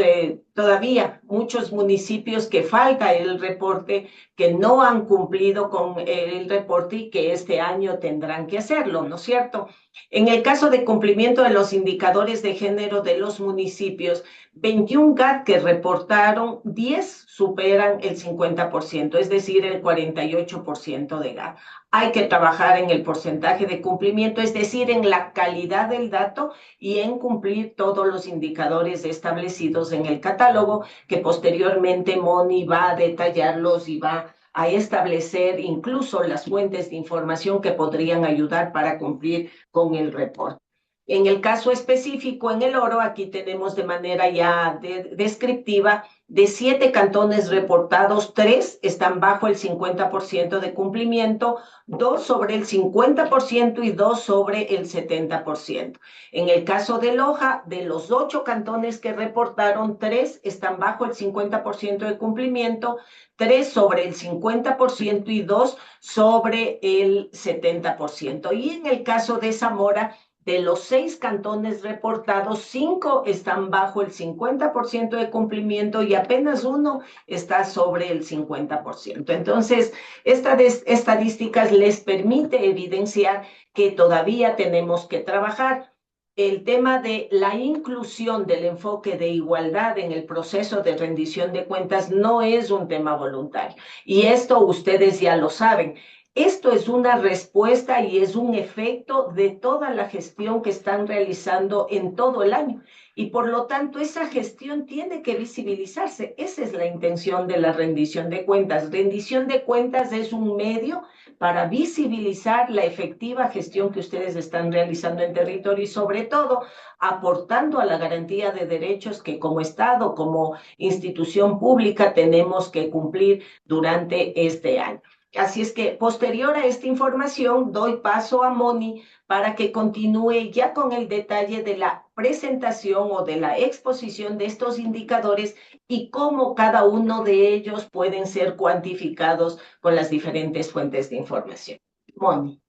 todavía muchos municipios que falta el reporte, que no han cumplido con el reporte y que este año tendrán que hacerlo, ¿no es cierto? En el caso de cumplimiento de los indicadores de género de los municipios, 21 GAT que reportaron, 10 superan el 50%, es decir, el 48% de GAT. Hay que trabajar en el porcentaje de cumplimiento, es decir, en la calidad del dato y en cumplir todos los indicadores establecidos en el catálogo, que posteriormente Moni va a detallarlos y va a establecer incluso las fuentes de información que podrían ayudar para cumplir con el reporte. En el caso específico, en el oro, aquí tenemos de manera ya descriptiva, de 7 cantones reportados, 3 están bajo el 50% de cumplimiento, 2 sobre el 50% y 2 sobre el 70%. En el caso de Loja, de los 8 cantones que reportaron, 3 están bajo el 50% de cumplimiento, 3 sobre el 50% y 2 sobre el 70%. Y en el caso de Zamora, de los 6 cantones reportados, 5 están bajo el 50% de cumplimiento y apenas 1 está sobre el 50%. Entonces, estas estadísticas les permite evidenciar que todavía tenemos que trabajar. El tema de la inclusión del enfoque de igualdad en el proceso de rendición de cuentas no es un tema voluntario. Y esto ustedes ya lo saben. Esto es una respuesta y es un efecto de toda la gestión que están realizando en todo el año. Y por lo tanto, esa gestión tiene que visibilizarse. Esa es la intención de la rendición de cuentas. Rendición de cuentas es un medio para visibilizar la efectiva gestión que ustedes están realizando en territorio y sobre todo aportando a la garantía de derechos que como Estado, como institución pública tenemos que cumplir durante este año. Así es que posterior a esta información doy paso a Moni para que continúe ya con el detalle de la presentación o de la exposición de estos indicadores y cómo cada uno de ellos pueden ser cuantificados con las diferentes fuentes de información. Moni.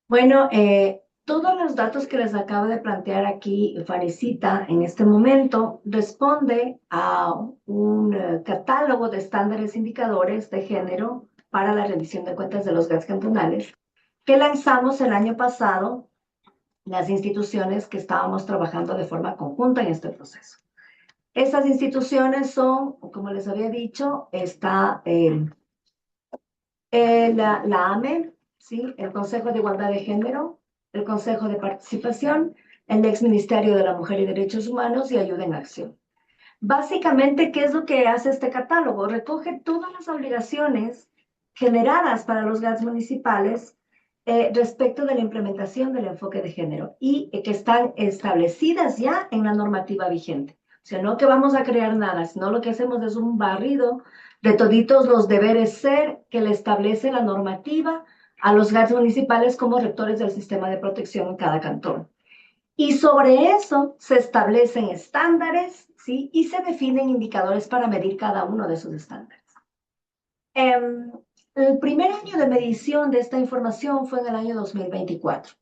Bueno, todos los datos que les acabo de plantear aquí, Farisita, en este momento, responde a un catálogo de estándares indicadores de género para la rendición de cuentas de los GATS cantonales, que lanzamos el año pasado las instituciones que estábamos trabajando de forma conjunta en este proceso. Esas instituciones son, como les había dicho, está la AME, ¿sí? El Consejo de Igualdad de Género, el Consejo de Participación, el ex Ministerio de la Mujer y Derechos Humanos y Ayuda en Acción. Básicamente, ¿qué es lo que hace este catálogo? Recoge todas las obligaciones generadas para los GATS municipales respecto de la implementación del enfoque de género y que están establecidas ya en la normativa vigente. O sea, no que vamos a crear nada, sino lo que hacemos es un barrido de toditos los deberes ser que le establece la normativa a los GATS municipales como rectores del sistema de protección en cada cantón. Y sobre eso se establecen estándares, ¿sí? Y se definen indicadores para medir cada uno de esos estándares. El primer año de medición de esta información fue en el año 2024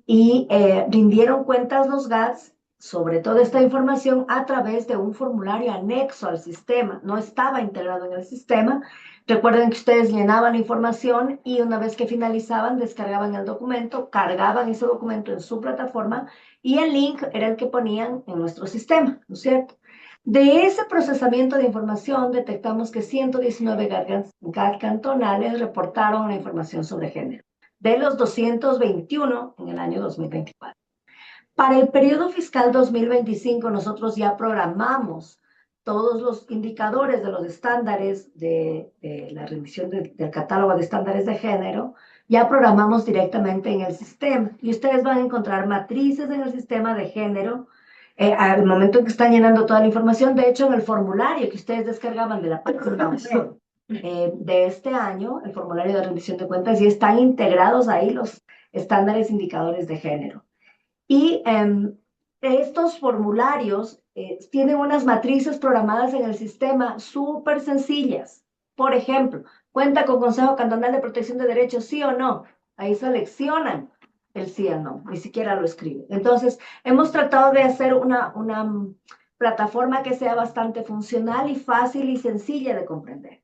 y rindieron cuentas los GATS sobre toda esta información a través de un formulario anexo al sistema. No estaba integrado en el sistema. Recuerden que ustedes llenaban la información y una vez que finalizaban, descargaban el documento, cargaban ese documento en su plataforma y el link era el que ponían en nuestro sistema, ¿no es cierto? De ese procesamiento de información detectamos que 119 GATS cantonales reportaron la información sobre género, de los 221 en el año 2024. Para el periodo fiscal 2025, nosotros ya programamos todos los indicadores de los estándares de la rendición del catálogo de estándares de género, ya programamos directamente en el sistema. Y ustedes van a encontrar matrices en el sistema de género al momento en que están llenando toda la información. De hecho, en el formulario que ustedes descargaban de la página web de este año, el formulario de rendición de cuentas, ya están integrados ahí los estándares indicadores de género. Y estos formularios tienen unas matrices programadas en el sistema súper sencillas. Por ejemplo, ¿cuenta con Consejo Cantonal de Protección de Derechos, sí o no? Ahí seleccionan el sí o no, ni siquiera lo escriben. Entonces, hemos tratado de hacer una plataforma que sea bastante funcional y fácil y sencilla de comprender.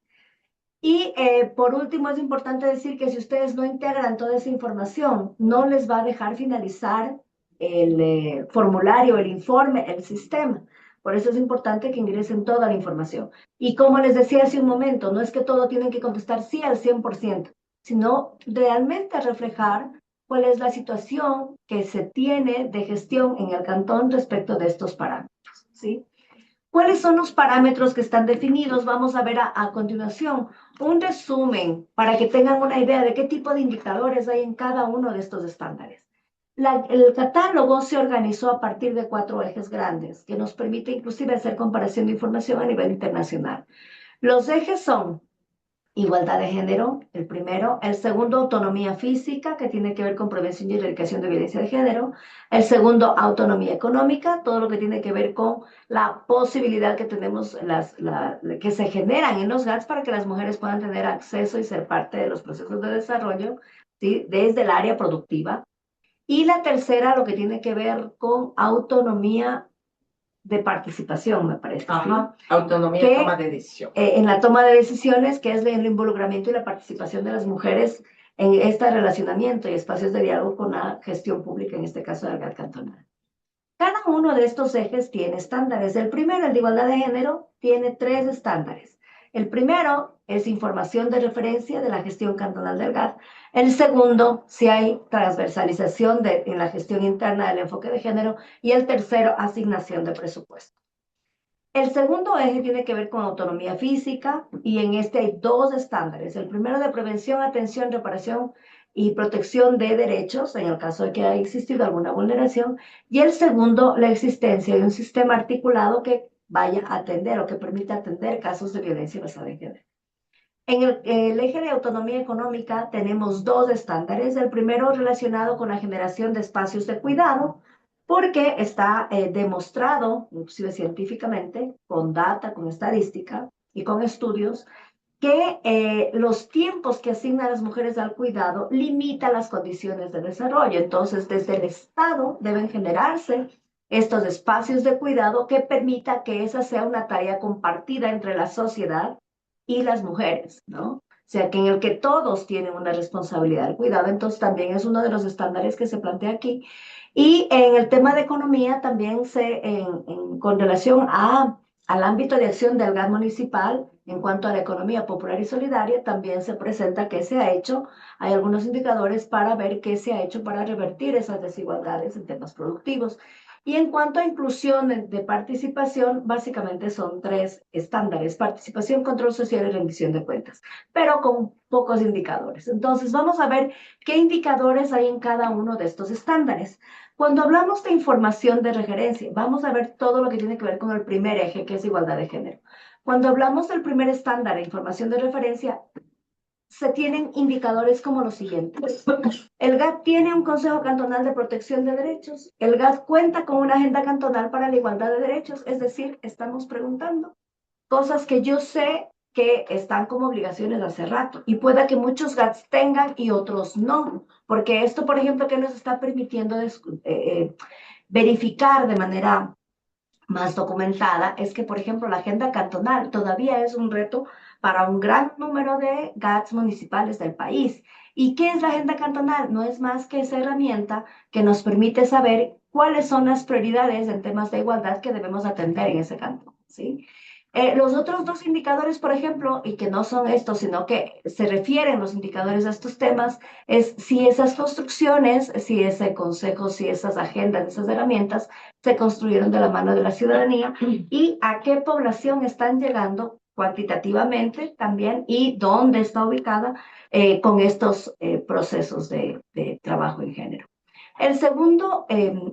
Y por último, es importante decir que si ustedes no integran toda esa información, no les va a dejar finalizar el formulario, el informe, el sistema. Por eso es importante que ingresen toda la información. Y como les decía hace un momento, no es que todo tienen que contestar sí al 100%, sino realmente reflejar cuál es la situación que se tiene de gestión en el cantón respecto de estos parámetros, ¿sí? ¿Cuáles son los parámetros que están definidos? Vamos a ver a continuación un resumen para que tengan una idea de qué tipo de indicadores hay en cada uno de estos estándares. El catálogo se organizó a partir de 4 ejes grandes que nos permite inclusive hacer comparación de información a nivel internacional. Los ejes son igualdad de género, el primero. El segundo, autonomía física, que tiene que ver con prevención y erradicación de violencia de género. El segundo, autonomía económica, todo lo que tiene que ver con la posibilidad que tenemos, que se generan en los GATS para que las mujeres puedan tener acceso y ser parte de los procesos de desarrollo, ¿sí? Desde el área productiva. Y la tercera, lo que tiene que ver con autonomía de participación, me parece. Ajá, autonomía de toma de decisión. En la toma de decisiones, que es el involucramiento y la participación de las mujeres en este relacionamiento y espacios de diálogo con la gestión pública, en este caso del GAT cantonal. Cada uno de estos ejes tiene estándares. El primero, el de igualdad de género, tiene 3 estándares. El primero es información de referencia de la gestión cantonal del GAT. El segundo, si hay transversalización en la gestión interna del enfoque de género. Y el tercero, asignación de presupuesto. El segundo eje tiene que ver con autonomía física y en este hay 2 estándares. El primero de prevención, atención, reparación y protección de derechos en el caso de que haya existido alguna vulneración. Y el segundo, la existencia de un sistema articulado que vaya a atender o que permita atender casos de violencia basada en género. En el eje de autonomía económica tenemos 2 estándares. El primero relacionado con la generación de espacios de cuidado, porque está demostrado, inclusive científicamente, con data, con estadística y con estudios, que los tiempos que asignan las mujeres al cuidado limitan las condiciones de desarrollo. Entonces, desde el Estado deben generarse estos espacios de cuidado que permita que esa sea una tarea compartida entre la sociedad y las mujeres, ¿no? O sea, que en el que todos tienen una responsabilidad del cuidado, entonces también es uno de los estándares que se plantea aquí. Y en el tema de economía también con relación al ámbito de acción del GAT municipal, en cuanto a la economía popular y solidaria, también se presenta qué se ha hecho. Hay algunos indicadores para ver qué se ha hecho para revertir esas desigualdades en temas productivos. Y en cuanto a inclusión de participación, básicamente son 3 estándares: participación, control social y rendición de cuentas, pero con pocos indicadores. Entonces, vamos a ver qué indicadores hay en cada uno de estos estándares. Cuando hablamos de información de referencia, vamos a ver todo lo que tiene que ver con el primer eje, que es igualdad de género. Cuando hablamos del primer estándar de información de referencia, se tienen indicadores como los siguientes. El GAT tiene un Consejo Cantonal de Protección de Derechos. El GAT cuenta con una agenda cantonal para la igualdad de derechos. Es decir, estamos preguntando cosas que yo sé que están como obligaciones hace rato. Y pueda que muchos GATs tengan y otros no. Porque esto, por ejemplo, que nos está permitiendo verificar de manera más documentada es que, por ejemplo, la agenda cantonal todavía es un reto para un gran número de GATs municipales del país. ¿Y qué es la agenda cantonal? No es más que esa herramienta que nos permite saber cuáles son las prioridades en temas de igualdad que debemos atender en ese cantón, ¿sí? Los otros 2 indicadores, por ejemplo, y que no son estos, sino que se refieren los indicadores a estos temas, es si esas construcciones, si ese consejo, si esas agendas, esas herramientas se construyeron de la mano de la ciudadanía y a qué población están llegando cuantitativamente también y dónde está ubicada con estos procesos de trabajo en género. El segundo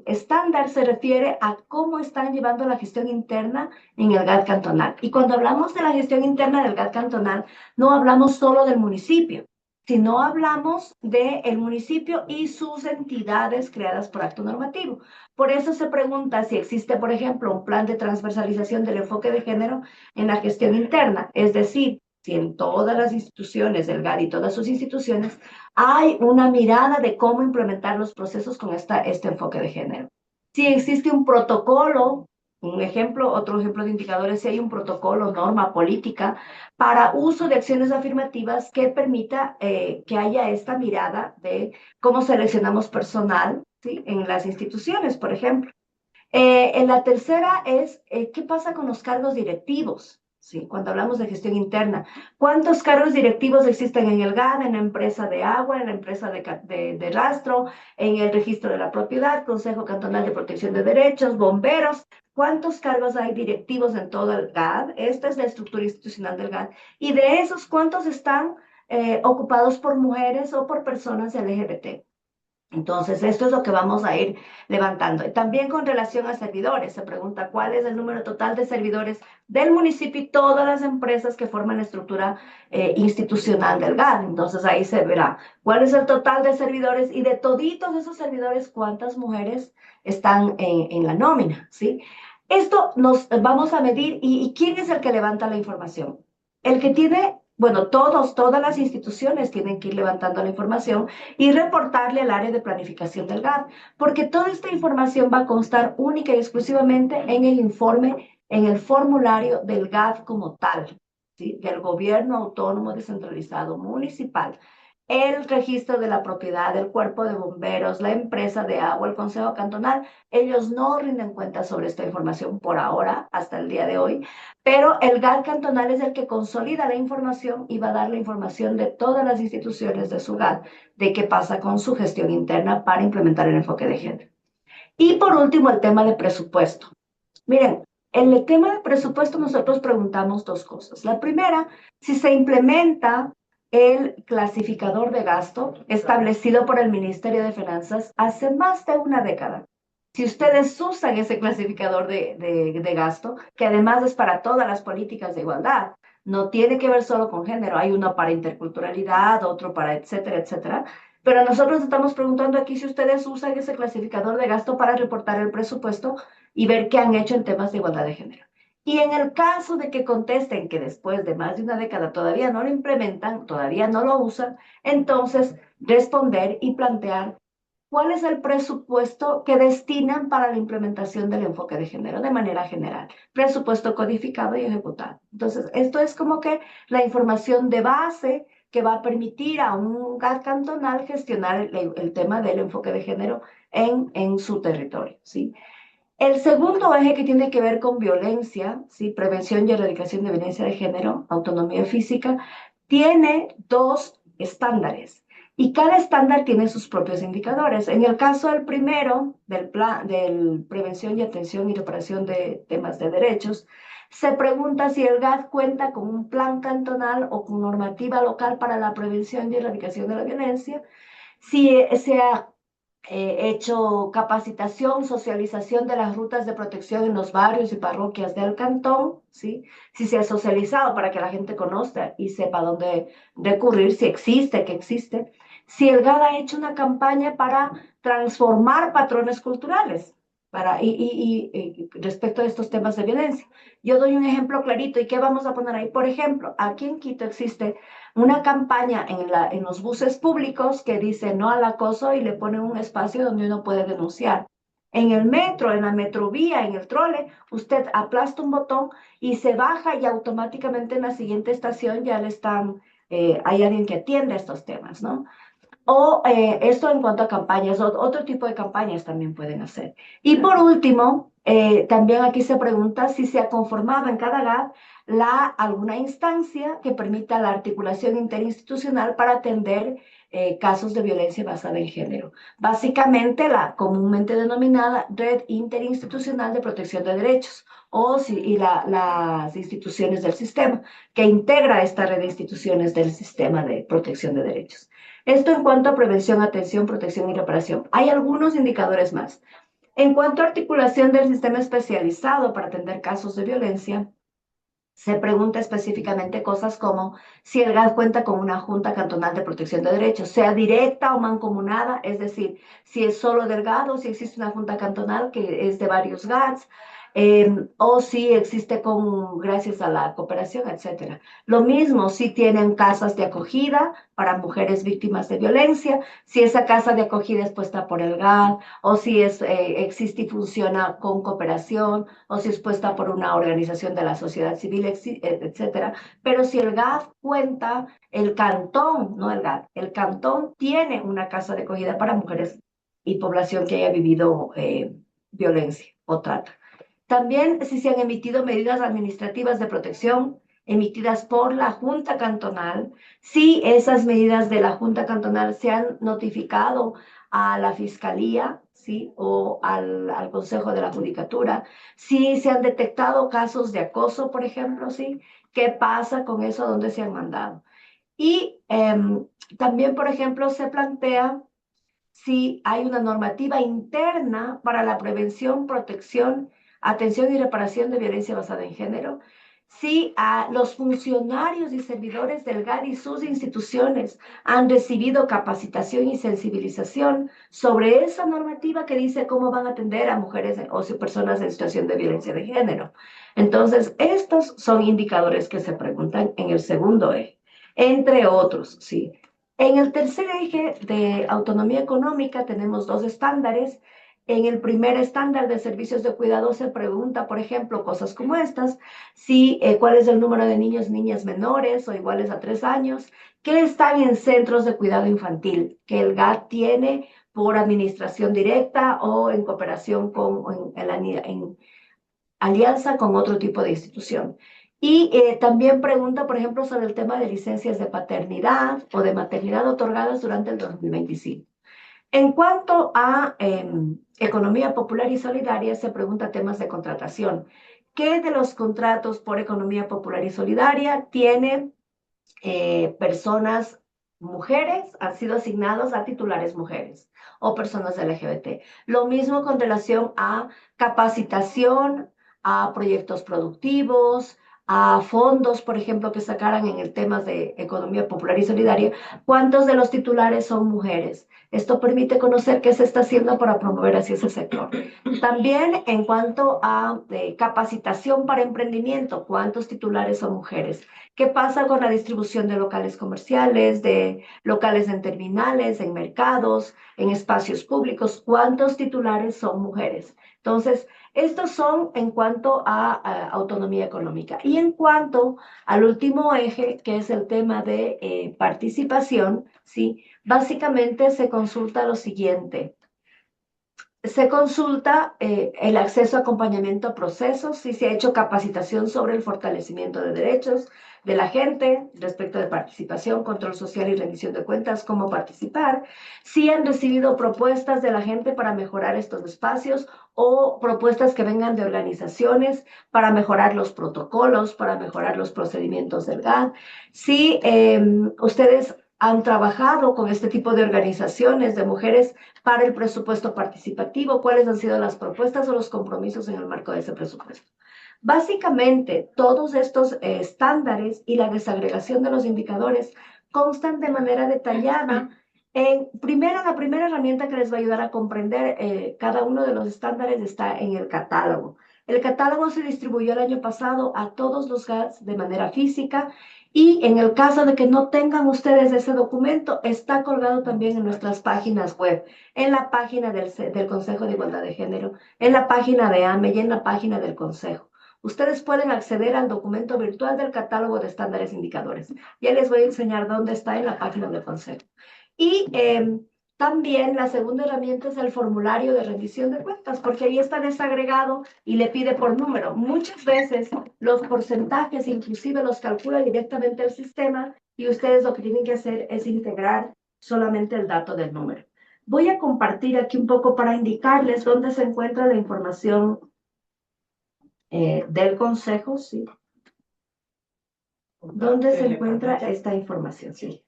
estándar se refiere a cómo están llevando la gestión interna en el GAT cantonal. Y cuando hablamos de la gestión interna del GAT cantonal, no hablamos solo del municipio, sino hablamos del municipio y sus entidades creadas por acto normativo. Por eso se pregunta si existe, por ejemplo, un plan de transversalización del enfoque de género en la gestión interna, es decir, si en todas las instituciones del GAT y todas sus instituciones hay una mirada de cómo implementar los procesos con este enfoque de género. Si existe un protocolo, otro ejemplo de indicadores, si hay un protocolo, norma, política, para uso de acciones afirmativas que permita que haya esta mirada de cómo seleccionamos personal, ¿sí? En las instituciones, por ejemplo. En la tercera es, ¿qué pasa con los cargos directivos? Sí, cuando hablamos de gestión interna, ¿cuántos cargos directivos existen en el GAT, en la empresa de agua, en la empresa de rastro, en el registro de la propiedad, Consejo Cantonal de Protección de Derechos, bomberos? ¿Cuántos cargos hay directivos en todo el GAT? Esta es la estructura institucional del GAT. Y de esos, ¿cuántos están ocupados por mujeres o por personas LGBT? Entonces, esto es lo que vamos a ir levantando. Y también con relación a servidores, se pregunta cuál es el número total de servidores del municipio y todas las empresas que forman la estructura institucional del GAD. Entonces, ahí se verá cuál es el total de servidores y de toditos esos servidores, cuántas mujeres están en la nómina, ¿sí? Esto nos vamos a medir y ¿quién es el que levanta la información? El que tiene, bueno, todas las instituciones tienen que ir levantando la información y reportarle al área de planificación del GAD, porque toda esta información va a constar única y exclusivamente en el informe, en el formulario del GAD como tal, ¿sí? Del Gobierno Autónomo Descentralizado Municipal. El registro de la propiedad, el cuerpo de bomberos, la empresa de agua, el consejo cantonal, ellos no rinden cuentas sobre esta información por ahora, hasta el día de hoy, pero el GAD cantonal es el que consolida la información y va a dar la información de todas las instituciones de su GAD, de qué pasa con su gestión interna para implementar el enfoque de género. Y por último, el tema de presupuesto. Miren, en el tema de presupuesto nosotros preguntamos dos cosas. La primera, si se implementa el clasificador de gasto establecido por el Ministerio de Finanzas hace más de una década. Si ustedes usan ese clasificador de gasto, que además es para todas las políticas de igualdad, no tiene que ver solo con género, hay uno para interculturalidad, otro para etcétera, etcétera. Pero nosotros estamos preguntando aquí si ustedes usan ese clasificador de gasto para reportar el presupuesto y ver qué han hecho en temas de igualdad de género. Y en el caso de que contesten que después de más de una década todavía no lo implementan, todavía no lo usan, entonces responder y plantear cuál es el presupuesto que destinan para la implementación del enfoque de género de manera general, presupuesto codificado y ejecutado. Entonces, esto es como que la información de base que va a permitir a un GAD cantonal gestionar el tema del enfoque de género en su territorio, ¿sí? El segundo eje que tiene que ver con violencia, ¿sí? Prevención y erradicación de violencia de género, autonomía física, tiene dos estándares y cada estándar tiene sus propios indicadores. En el caso del primero, del plan de prevención y atención y reparación de temas de derechos, se pregunta si el GAD cuenta con un plan cantonal o con normativa local para la prevención y erradicación de la violencia, si se ha hecho capacitación, socialización de las rutas de protección en los barrios y parroquias del cantón, ¿sí? Si se ha socializado para que la gente conozca y sepa dónde recurrir, si existe, que existe. Si el GAD ha hecho una campaña para transformar patrones culturales respecto a estos temas de violencia. Yo doy un ejemplo clarito. ¿Y qué vamos a poner ahí? Por ejemplo, aquí en Quito existe una campaña en los buses públicos que dice no al acoso y le ponen un espacio donde uno puede denunciar. En el metro, en la metrovía, en el trole, usted aplasta un botón y se baja y automáticamente en la siguiente estación ya le están, hay alguien que atiende estos temas, ¿no? O esto en cuanto a campañas, otro tipo de campañas también pueden hacer. Y por último, también aquí se pregunta si se ha conformado en cada GAD alguna instancia que permita la articulación interinstitucional para atender casos de violencia basada en género. Básicamente la comúnmente denominada Red Interinstitucional de Protección de Derechos las instituciones del sistema, que integra esta red de instituciones del sistema de protección de derechos. Esto en cuanto a prevención, atención, protección y reparación. Hay algunos indicadores más. En cuanto a articulación del sistema especializado para atender casos de violencia, se pregunta específicamente cosas como si el GAD cuenta con una Junta Cantonal de Protección de Derechos, sea directa o mancomunada, es decir, si es solo del GAD o si existe una Junta Cantonal que es de varios GADs, o si existe gracias a la cooperación, etcétera. Lo mismo si tienen casas de acogida para mujeres víctimas de violencia, si esa casa de acogida es puesta por el GAD, o si existe y funciona con cooperación, o si es puesta por una organización de la sociedad civil, etcétera. Pero si el GAD cuenta, el cantón, no el GAD, el cantón tiene una casa de acogida para mujeres y población que haya vivido violencia o trata. También si se han emitido medidas administrativas de protección emitidas por la Junta Cantonal, si esas medidas de la Junta Cantonal se han notificado a la Fiscalía, ¿sí? O al Consejo de la Judicatura, si se han detectado casos de acoso, por ejemplo, ¿sí? ¿Qué pasa con eso? ¿Dónde se han mandado? Y también, por ejemplo, se plantea si hay una normativa interna para la prevención, protección, atención y reparación de violencia basada en género, si los funcionarios y servidores del GAD y sus instituciones han recibido capacitación y sensibilización sobre esa normativa que dice cómo van a atender a mujeres o personas en situación de violencia de género. Entonces, estos son indicadores que se preguntan en el segundo eje, entre otros, ¿sí? En el tercer eje de autonomía económica tenemos 2 estándares. En el primer estándar de servicios de cuidado se pregunta, por ejemplo, cosas como estas, si, cuál es el número de niños, niñas menores o iguales a 3 años que están en centros de cuidado infantil, que el GAD tiene por administración directa o en cooperación con, en alianza con otro tipo de institución. Y también pregunta, por ejemplo, sobre el tema de licencias de paternidad o de maternidad otorgadas durante el 2025. En cuanto a economía popular y solidaria, se pregunta temas de contratación. ¿Qué de los contratos por economía popular y solidaria tienen personas mujeres, han sido asignados a titulares mujeres o personas LGBT? Lo mismo con relación a capacitación, a proyectos productivos, a fondos, por ejemplo, que sacaran en el tema de economía popular y solidaria. ¿Cuántos de los titulares son mujeres? Esto permite conocer qué se está haciendo para promover hacia ese sector. También en cuanto a capacitación para emprendimiento, ¿cuántos titulares son mujeres? ¿Qué pasa con la distribución de locales comerciales, de locales en terminales, en mercados, en espacios públicos? ¿Cuántos titulares son mujeres? Entonces, estos son en cuanto a autonomía económica. Y en cuanto al último eje, que es el tema de participación, ¿sí? Básicamente se consulta lo siguiente. Se consulta el acceso a acompañamiento a procesos, si se ha hecho capacitación sobre el fortalecimiento de derechos de la gente respecto de participación, control social y rendición de cuentas, cómo participar, si han recibido propuestas de la gente para mejorar estos espacios o propuestas que vengan de organizaciones para mejorar los protocolos, para mejorar los procedimientos del GAD, si ustedes han trabajado con este tipo de organizaciones de mujeres para el presupuesto participativo, cuáles han sido las propuestas o los compromisos en el marco de ese presupuesto. Básicamente, todos estos estándares y la desagregación de los indicadores constan de manera detallada. La primera herramienta que les va a ayudar a comprender cada uno de los estándares está en el catálogo. El catálogo se distribuyó el año pasado a todos los GADs de manera física y en el caso de que no tengan ustedes ese documento, está colgado también en nuestras páginas web, en la página del Consejo de Igualdad de Género, en la página de AME y en la página del Consejo. Ustedes pueden acceder al documento virtual del catálogo de estándares indicadores. Ya les voy a enseñar dónde está en la página del Consejo. Y también la segunda herramienta es el formulario de rendición de cuentas, porque ahí está desagregado y le pide por número. Muchas veces los porcentajes inclusive los calcula directamente el sistema y ustedes lo que tienen que hacer es integrar solamente el dato del número. Voy a compartir aquí un poco para indicarles dónde se encuentra la información del Consejo, ¿sí? ¿Dónde se encuentra esta información? Sí.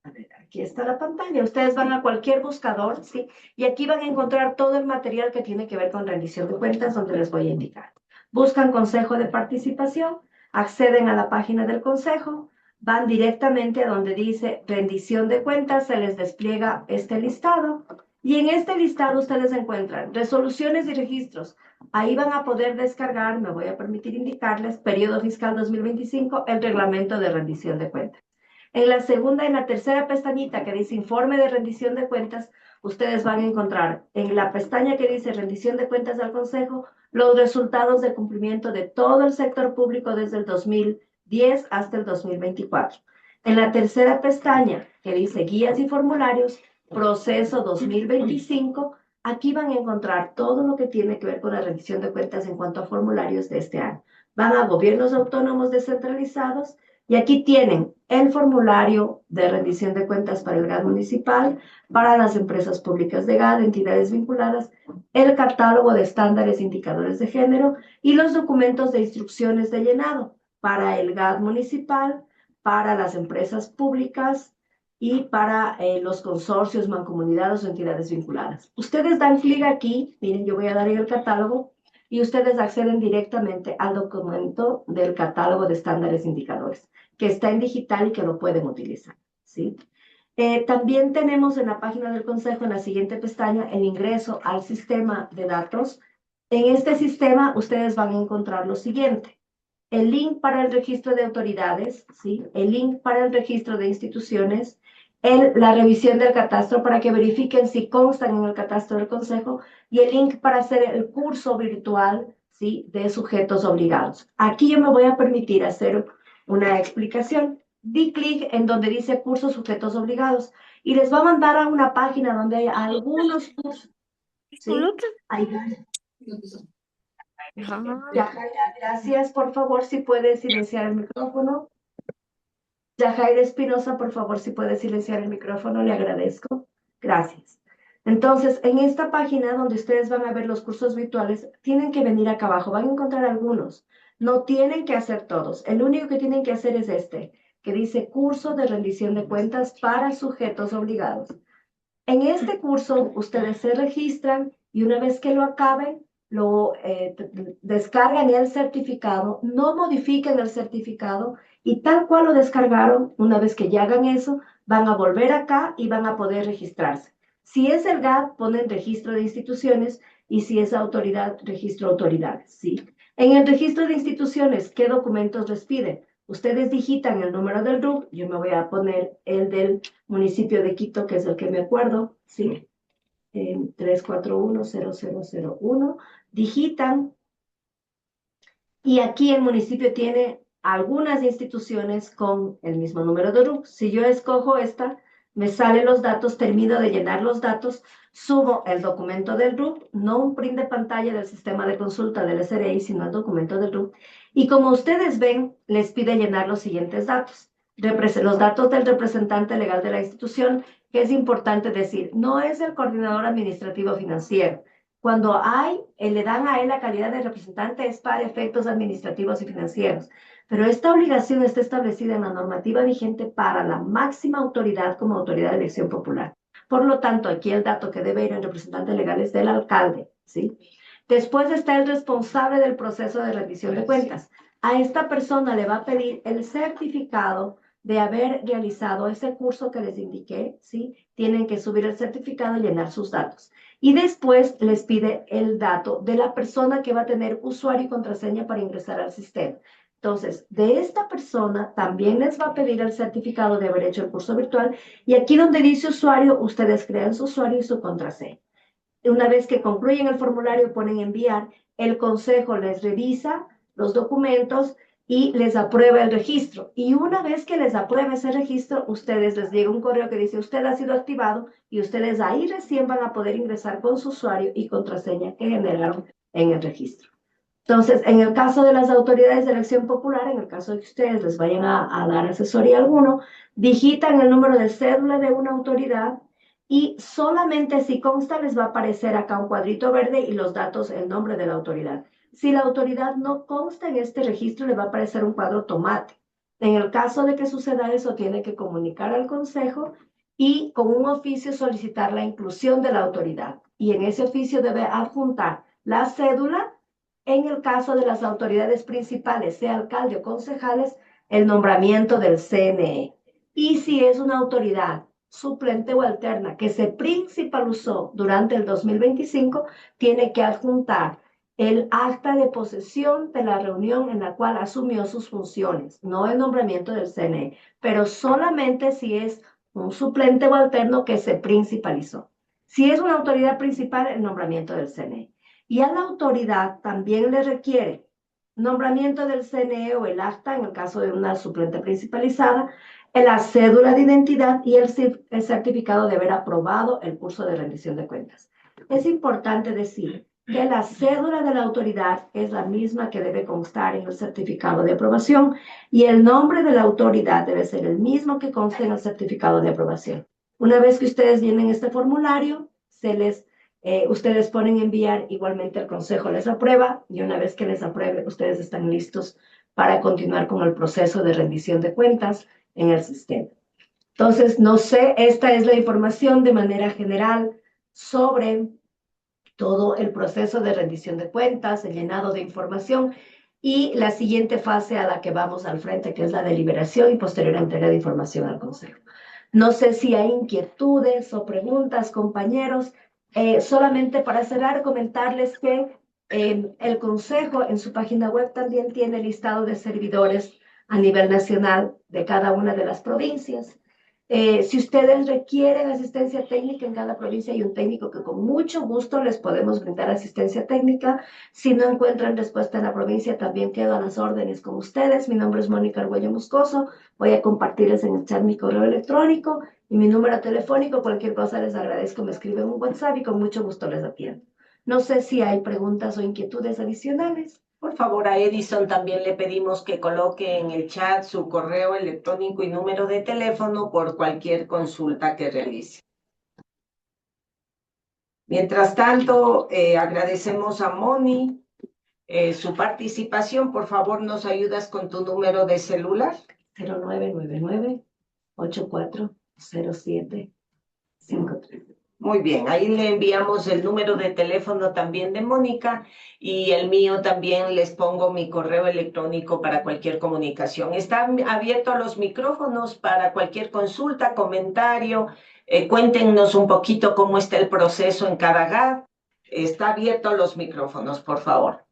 A ver, aquí está la pantalla. Ustedes van a cualquier buscador, ¿sí? Y aquí van a encontrar todo el material que tiene que ver con rendición de cuentas, donde les voy a indicar. Buscan Consejo de Participación, acceden a la página del Consejo, van directamente a donde dice rendición de cuentas, se les despliega este listado. Y en este listado ustedes encuentran resoluciones y registros. Ahí van a poder descargar, me voy a permitir indicarles, periodo fiscal 2025, el reglamento de rendición de cuentas. En la segunda, en la tercera pestañita que dice informe de rendición de cuentas, ustedes van a encontrar en la pestaña que dice rendición de cuentas al Consejo, los resultados de cumplimiento de todo el sector público desde el 2010 hasta el 2024. En la tercera pestaña que dice guías y formularios, proceso 2025, aquí van a encontrar todo lo que tiene que ver con la rendición de cuentas en cuanto a formularios de este año. Van a gobiernos autónomos descentralizados y aquí tienen el formulario de rendición de cuentas para el GAD municipal, para las empresas públicas de GAD, entidades vinculadas, el catálogo de estándares e indicadores de género y los documentos de instrucciones de llenado para el GAD municipal, para las empresas públicas y para los consorcios, mancomunidades o entidades vinculadas. Ustedes dan clic aquí, miren, yo voy a dar en el catálogo y ustedes acceden directamente al documento del catálogo de estándares indicadores, que está en digital y que lo pueden utilizar, ¿sí? También tenemos en la página del Consejo, en la siguiente pestaña, el ingreso al sistema de datos. En este sistema ustedes van a encontrar lo siguiente: el link para el registro de autoridades, ¿sí? El link para el registro de instituciones, la revisión del catastro para que verifiquen si constan en el catastro del Consejo y el link para hacer el curso virtual, ¿sí? De sujetos obligados. Aquí yo me voy a permitir hacer una explicación. Di clic en donde dice cursos sujetos obligados y les va a mandar a una página donde hay algunos cursos, ¿sí? Ahí va. Yajaira, gracias. Por favor, si puede silenciar el micrófono. Yajaira Espinosa, por favor, si puede silenciar el micrófono, le agradezco. Gracias. Entonces, en esta página donde ustedes van a ver los cursos virtuales, tienen que venir acá abajo, van a encontrar algunos. No tienen que hacer todos. El único que tienen que hacer es este, que dice curso de rendición de cuentas para sujetos obligados. En este curso, ustedes se registran y una vez que lo acaben, lo descargan el certificado, no modifiquen el certificado y tal cual lo descargaron, una vez que ya hagan eso, van a volver acá y van a poder registrarse. Si es el GAT, ponen registro de instituciones y si es autoridad, registro autoridades, ¿sí? En el registro de instituciones, ¿qué documentos les piden? Ustedes digitan el número del RUC, yo me voy a poner el del municipio de Quito, que es el que me acuerdo, ¿sí? 341-0001, digitan y aquí el municipio tiene algunas instituciones con el mismo número de RUC. Si yo escojo esta, me salen los datos, termino de llenar los datos, subo el documento del RUC, no un print de pantalla del sistema de consulta del SRI, sino el documento del RUC. Y como ustedes ven, les pide llenar los siguientes datos. Los datos del representante legal de la institución, que es importante decir, no es el coordinador administrativo financiero. Cuando le dan a él la calidad de representante es para efectos administrativos y financieros. Pero esta obligación está establecida en la normativa vigente para la máxima autoridad como autoridad de elección popular. Por lo tanto, aquí el dato que debe ir al representante legal es del alcalde, ¿sí? Después está el responsable del proceso de rendición de cuentas. A esta persona le va a pedir el certificado de haber realizado ese curso que les indiqué, ¿sí? Tienen que subir el certificado y llenar sus datos. Y después les pide el dato de la persona que va a tener usuario y contraseña para ingresar al sistema. Entonces, de esta persona también les va a pedir el certificado de haber hecho el curso virtual. Y aquí donde dice usuario, ustedes crean su usuario y su contraseña. Una vez que concluyen el formulario, ponen enviar, el consejo les revisa los documentos y les aprueba el registro. Y una vez que les aprueba ese registro, ustedes les llega un correo que dice, usted ha sido activado y ustedes ahí recién van a poder ingresar con su usuario y contraseña que generaron en el registro. Entonces, en el caso de las autoridades de elección popular, en el caso de que ustedes les vayan a dar asesoría alguno, digitan el número de cédula de una autoridad y solamente si consta les va a aparecer acá un cuadrito verde y los datos, el nombre de la autoridad. Si la autoridad no consta en este registro, le va a aparecer un cuadro tomate. En el caso de que suceda eso, tiene que comunicar al consejo y con un oficio solicitar la inclusión de la autoridad. Y en ese oficio debe adjuntar la cédula. En el caso de las autoridades principales, sea alcalde o concejales, el nombramiento del CNE. Y si es una autoridad suplente o alterna que se principalizó durante el 2025, tiene que adjuntar el acta de posesión de la reunión en la cual asumió sus funciones, no el nombramiento del CNE, pero solamente si es un suplente o alterno que se principalizó. Si es una autoridad principal, el nombramiento del CNE. Y a la autoridad también le requiere nombramiento del CNE o el acta, en el caso de una suplente principalizada, la cédula de identidad y el certificado de haber aprobado el curso de rendición de cuentas. Es importante decir que la cédula de la autoridad es la misma que debe constar en el certificado de aprobación y el nombre de la autoridad debe ser el mismo que conste en el certificado de aprobación. Una vez que ustedes llenen este formulario, ustedes ponen enviar, igualmente el consejo les aprueba y una vez que les apruebe, ustedes están listos para continuar con el proceso de rendición de cuentas en el sistema. Entonces, no sé, esta es la información de manera general sobre todo el proceso de rendición de cuentas, el llenado de información y la siguiente fase a la que vamos al frente, que es la deliberación y posterior entrega de información al Consejo. No sé si hay inquietudes o preguntas, compañeros. Solamente para cerrar, comentarles que el Consejo en su página web también tiene listado de servidores a nivel nacional de cada una de las provincias. Si ustedes requieren asistencia técnica, en cada provincia hay un técnico que con mucho gusto les podemos brindar asistencia técnica. Si no encuentran respuesta en la provincia, también quedo a las órdenes con ustedes. Mi nombre es Mónica Arguello Moscoso. Voy a compartirles en el chat mi correo electrónico y mi número telefónico. Cualquier cosa les agradezco, me escriben un WhatsApp y con mucho gusto les atiendo. No sé si hay preguntas o inquietudes adicionales. Por favor, a Edison también le pedimos que coloque en el chat su correo electrónico y número de teléfono por cualquier consulta que realice. Mientras tanto, agradecemos a Moni su participación. Por favor, ¿nos ayudas con tu número de celular? 0999-840753. Muy bien, ahí le enviamos el número de teléfono también de Mónica y el mío también les pongo mi correo electrónico para cualquier comunicación. Están abiertos los micrófonos para cualquier consulta, comentario. Cuéntenos un poquito cómo está el proceso en cada GAD. Está abierto los micrófonos, por favor.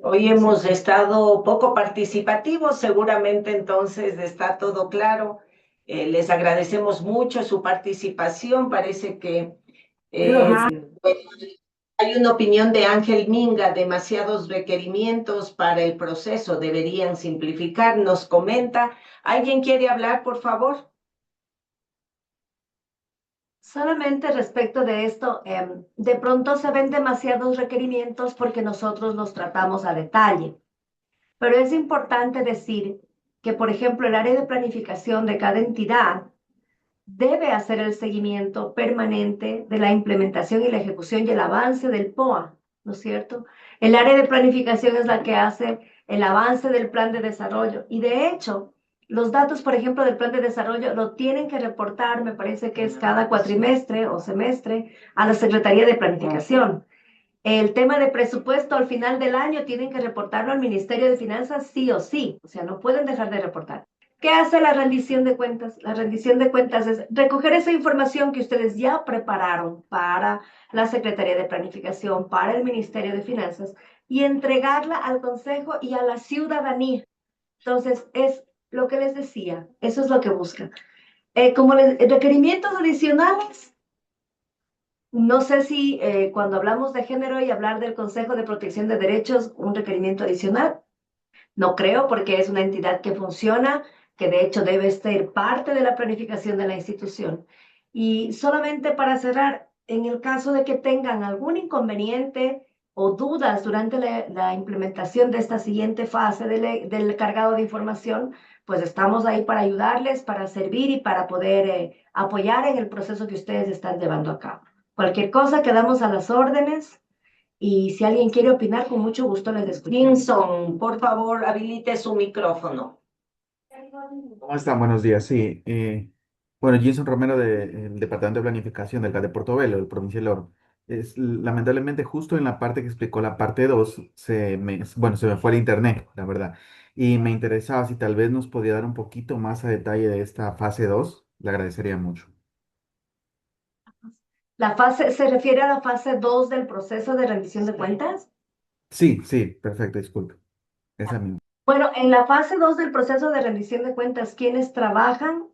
Hoy hemos estado poco participativos, seguramente entonces está todo claro. Les agradecemos mucho su participación. Parece que hay una opinión de Ángel Minga, demasiados requerimientos para el proceso, deberían simplificar, nos comenta. ¿Alguien quiere hablar, por favor? Solamente respecto de esto, de pronto se ven demasiados requerimientos porque nosotros los tratamos a detalle. Pero es importante decir que, por ejemplo, el área de planificación de cada entidad debe hacer el seguimiento permanente de la implementación y la ejecución y el avance del POA, ¿no es cierto? El área de planificación es la que hace el avance del plan de desarrollo y de hecho, los datos, por ejemplo, del plan de desarrollo lo tienen que reportar, me parece que es cada cuatrimestre o semestre, a la Secretaría de Planificación. El tema de presupuesto al final del año tienen que reportarlo al Ministerio de Finanzas sí o sí, o sea, no pueden dejar de reportar. ¿Qué hace la rendición de cuentas? La rendición de cuentas es recoger esa información que ustedes ya prepararon para la Secretaría de Planificación, para el Ministerio de Finanzas y entregarla al Consejo y a la ciudadanía. Entonces, es lo que les decía, eso es lo que buscan. Requerimientos adicionales, no sé si cuando hablamos de género y hablar del Consejo de Protección de Derechos, un requerimiento adicional. No creo, porque es una entidad que funciona, que de hecho debe ser parte de la planificación de la institución. Y solamente para cerrar, en el caso de que tengan algún inconveniente o dudas durante la implementación de esta siguiente fase del cargado de información, pues estamos ahí para ayudarles, para servir y para poder apoyar en el proceso que ustedes están llevando a cabo. Cualquier cosa, quedamos a las órdenes. Y si alguien quiere opinar, con mucho gusto les escucho. Kinson, por favor, habilite su micrófono. ¿Cómo están? Buenos días. Sí, bueno, Jason Romero del Departamento de Planificación del GAD de Portobelo, del Provincia del Oro. Lamentablemente, justo en la parte que explicó la parte 2 bueno, se me fue el internet, la verdad. Y me interesaba si tal vez nos podía dar un poquito más a detalle de esta fase 2. Le agradecería mucho. La fase, ¿se refiere a la fase 2 del proceso de rendición de cuentas? Sí, sí, perfecto, disculpe. Esa misma. Bueno, en la fase 2 del proceso de rendición de cuentas, quienes trabajan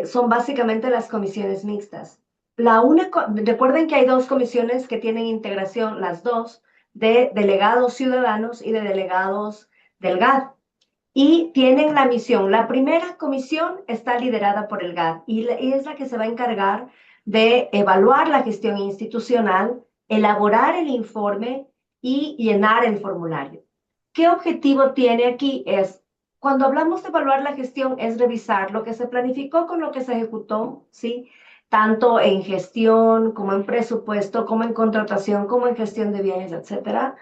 son básicamente las comisiones mixtas. Recuerden que hay dos comisiones que tienen integración, las dos, de delegados ciudadanos y de delegados del GAD. Y tienen la misión. La primera comisión está liderada por el GAD y es la que se va a encargar de evaluar la gestión institucional, elaborar el informe y llenar el formulario. ¿Qué objetivo tiene aquí? Cuando hablamos de evaluar la gestión, es revisar lo que se planificó con lo que se ejecutó, ¿sí? tanto en gestión como en presupuesto, como en contratación, como en gestión de bienes, etcétera.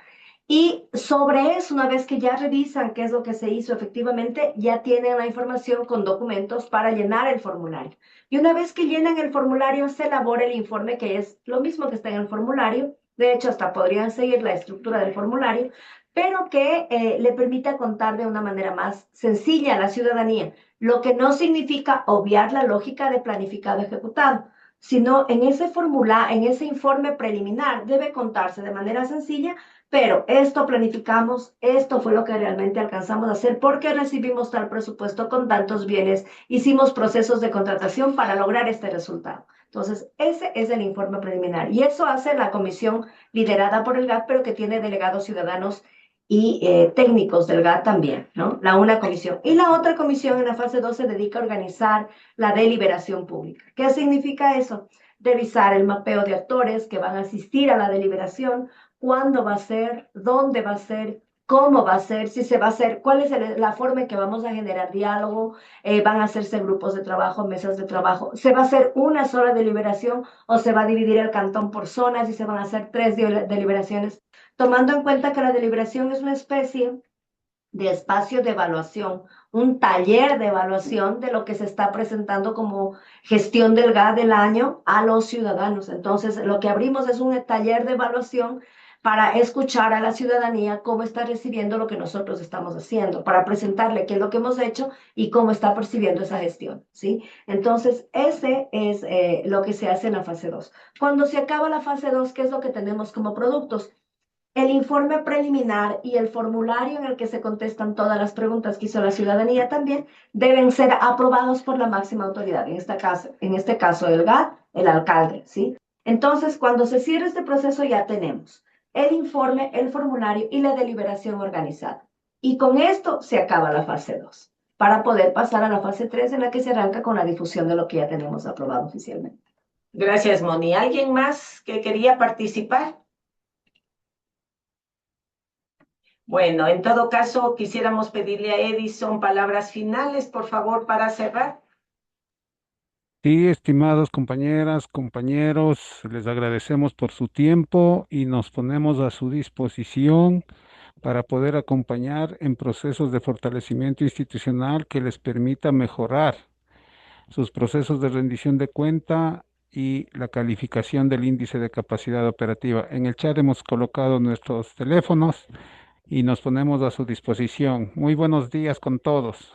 Y sobre eso, una vez que ya revisan qué es lo que se hizo efectivamente, ya tienen la información con documentos para llenar el formulario. Y una vez que llenan el formulario, se elabora el informe, que es lo mismo que está en el formulario. De hecho, hasta podrían seguir la estructura del formulario, pero que le permita contar de una manera más sencilla a la ciudadanía, lo que no significa obviar la lógica de planificado ejecutado, sino en ese formulario, en ese informe preliminar, debe contarse de manera sencilla, pero esto planificamos, esto fue lo que realmente alcanzamos a hacer porque recibimos tal presupuesto con tantos bienes, hicimos procesos de contratación para lograr este resultado. Entonces, ese es el informe preliminar y eso hace la comisión liderada por el GAT, pero que tiene delegados ciudadanos y técnicos del GAT también, ¿no? Una comisión. Y la otra comisión en la fase 2 se dedica a organizar la deliberación pública. ¿Qué significa eso? Revisar el mapeo de actores que van a asistir a la deliberación, cuándo va a ser, dónde va a ser, cómo va a ser, si se va a hacer, cuál es la forma en que vamos a generar diálogo, van a hacerse grupos de trabajo, mesas de trabajo, se va a hacer una sola deliberación o se va a dividir el cantón por zonas y se van a hacer 3 deliberaciones, tomando en cuenta que la deliberación es una especie de espacio de evaluación, un taller de evaluación de lo que se está presentando como gestión del GAD del año a los ciudadanos. Entonces, lo que abrimos es un taller de evaluación para escuchar a la ciudadanía cómo está recibiendo lo que nosotros estamos haciendo, para presentarle qué es lo que hemos hecho y cómo está percibiendo esa gestión, ¿sí? Entonces, ese es lo que se hace en la fase 2. Cuando se acaba la fase 2, ¿qué es lo que tenemos como productos? El informe preliminar y el formulario en el que se contestan todas las preguntas que hizo la ciudadanía también deben ser aprobados por la máxima autoridad, en este caso el GAT, el alcalde, ¿sí? Entonces, cuando se cierre este proceso ya tenemos el informe, el formulario y la deliberación organizada. Y con esto se acaba la fase 2, para poder pasar a la fase 3 en la que se arranca con la difusión de lo que ya tenemos aprobado oficialmente. Gracias, Moni. ¿Alguien más que quería participar? Bueno, en todo caso, quisiéramos pedirle a Edison palabras finales, por favor, para cerrar. Sí, estimados compañeras, compañeros, les agradecemos por su tiempo y nos ponemos a su disposición para poder acompañar en procesos de fortalecimiento institucional que les permita mejorar sus procesos de rendición de cuenta y la calificación del índice de capacidad operativa. En el chat hemos colocado nuestros teléfonos y nos ponemos a su disposición. Muy buenos días con todos.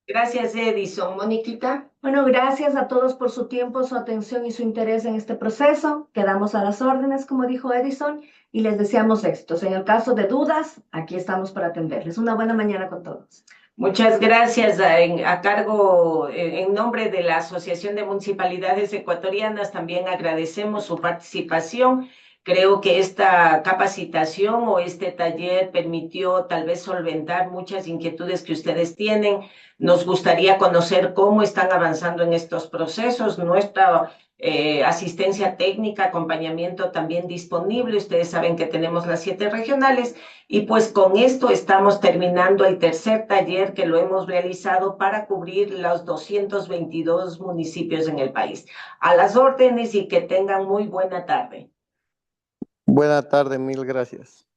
Gracias, Edison. Moniquita. Bueno, gracias a todos por su tiempo, su atención y su interés en este proceso. Quedamos a las órdenes, como dijo Edison, y les deseamos éxitos. En el caso de dudas, aquí estamos para atenderles. Una buena mañana con todos. Muchas gracias. En nombre de la Asociación de Municipalidades Ecuatorianas, también agradecemos su participación. Creo que esta capacitación o este taller permitió tal vez solventar muchas inquietudes que ustedes tienen. Nos gustaría conocer cómo están avanzando en estos procesos. Nuestra asistencia técnica, acompañamiento también disponible. Ustedes saben que tenemos las 7 regionales y pues con esto estamos terminando el tercer taller que lo hemos realizado para cubrir los 222 municipios en el país. A las órdenes y que tengan muy buena tarde. Buena tarde, mil gracias.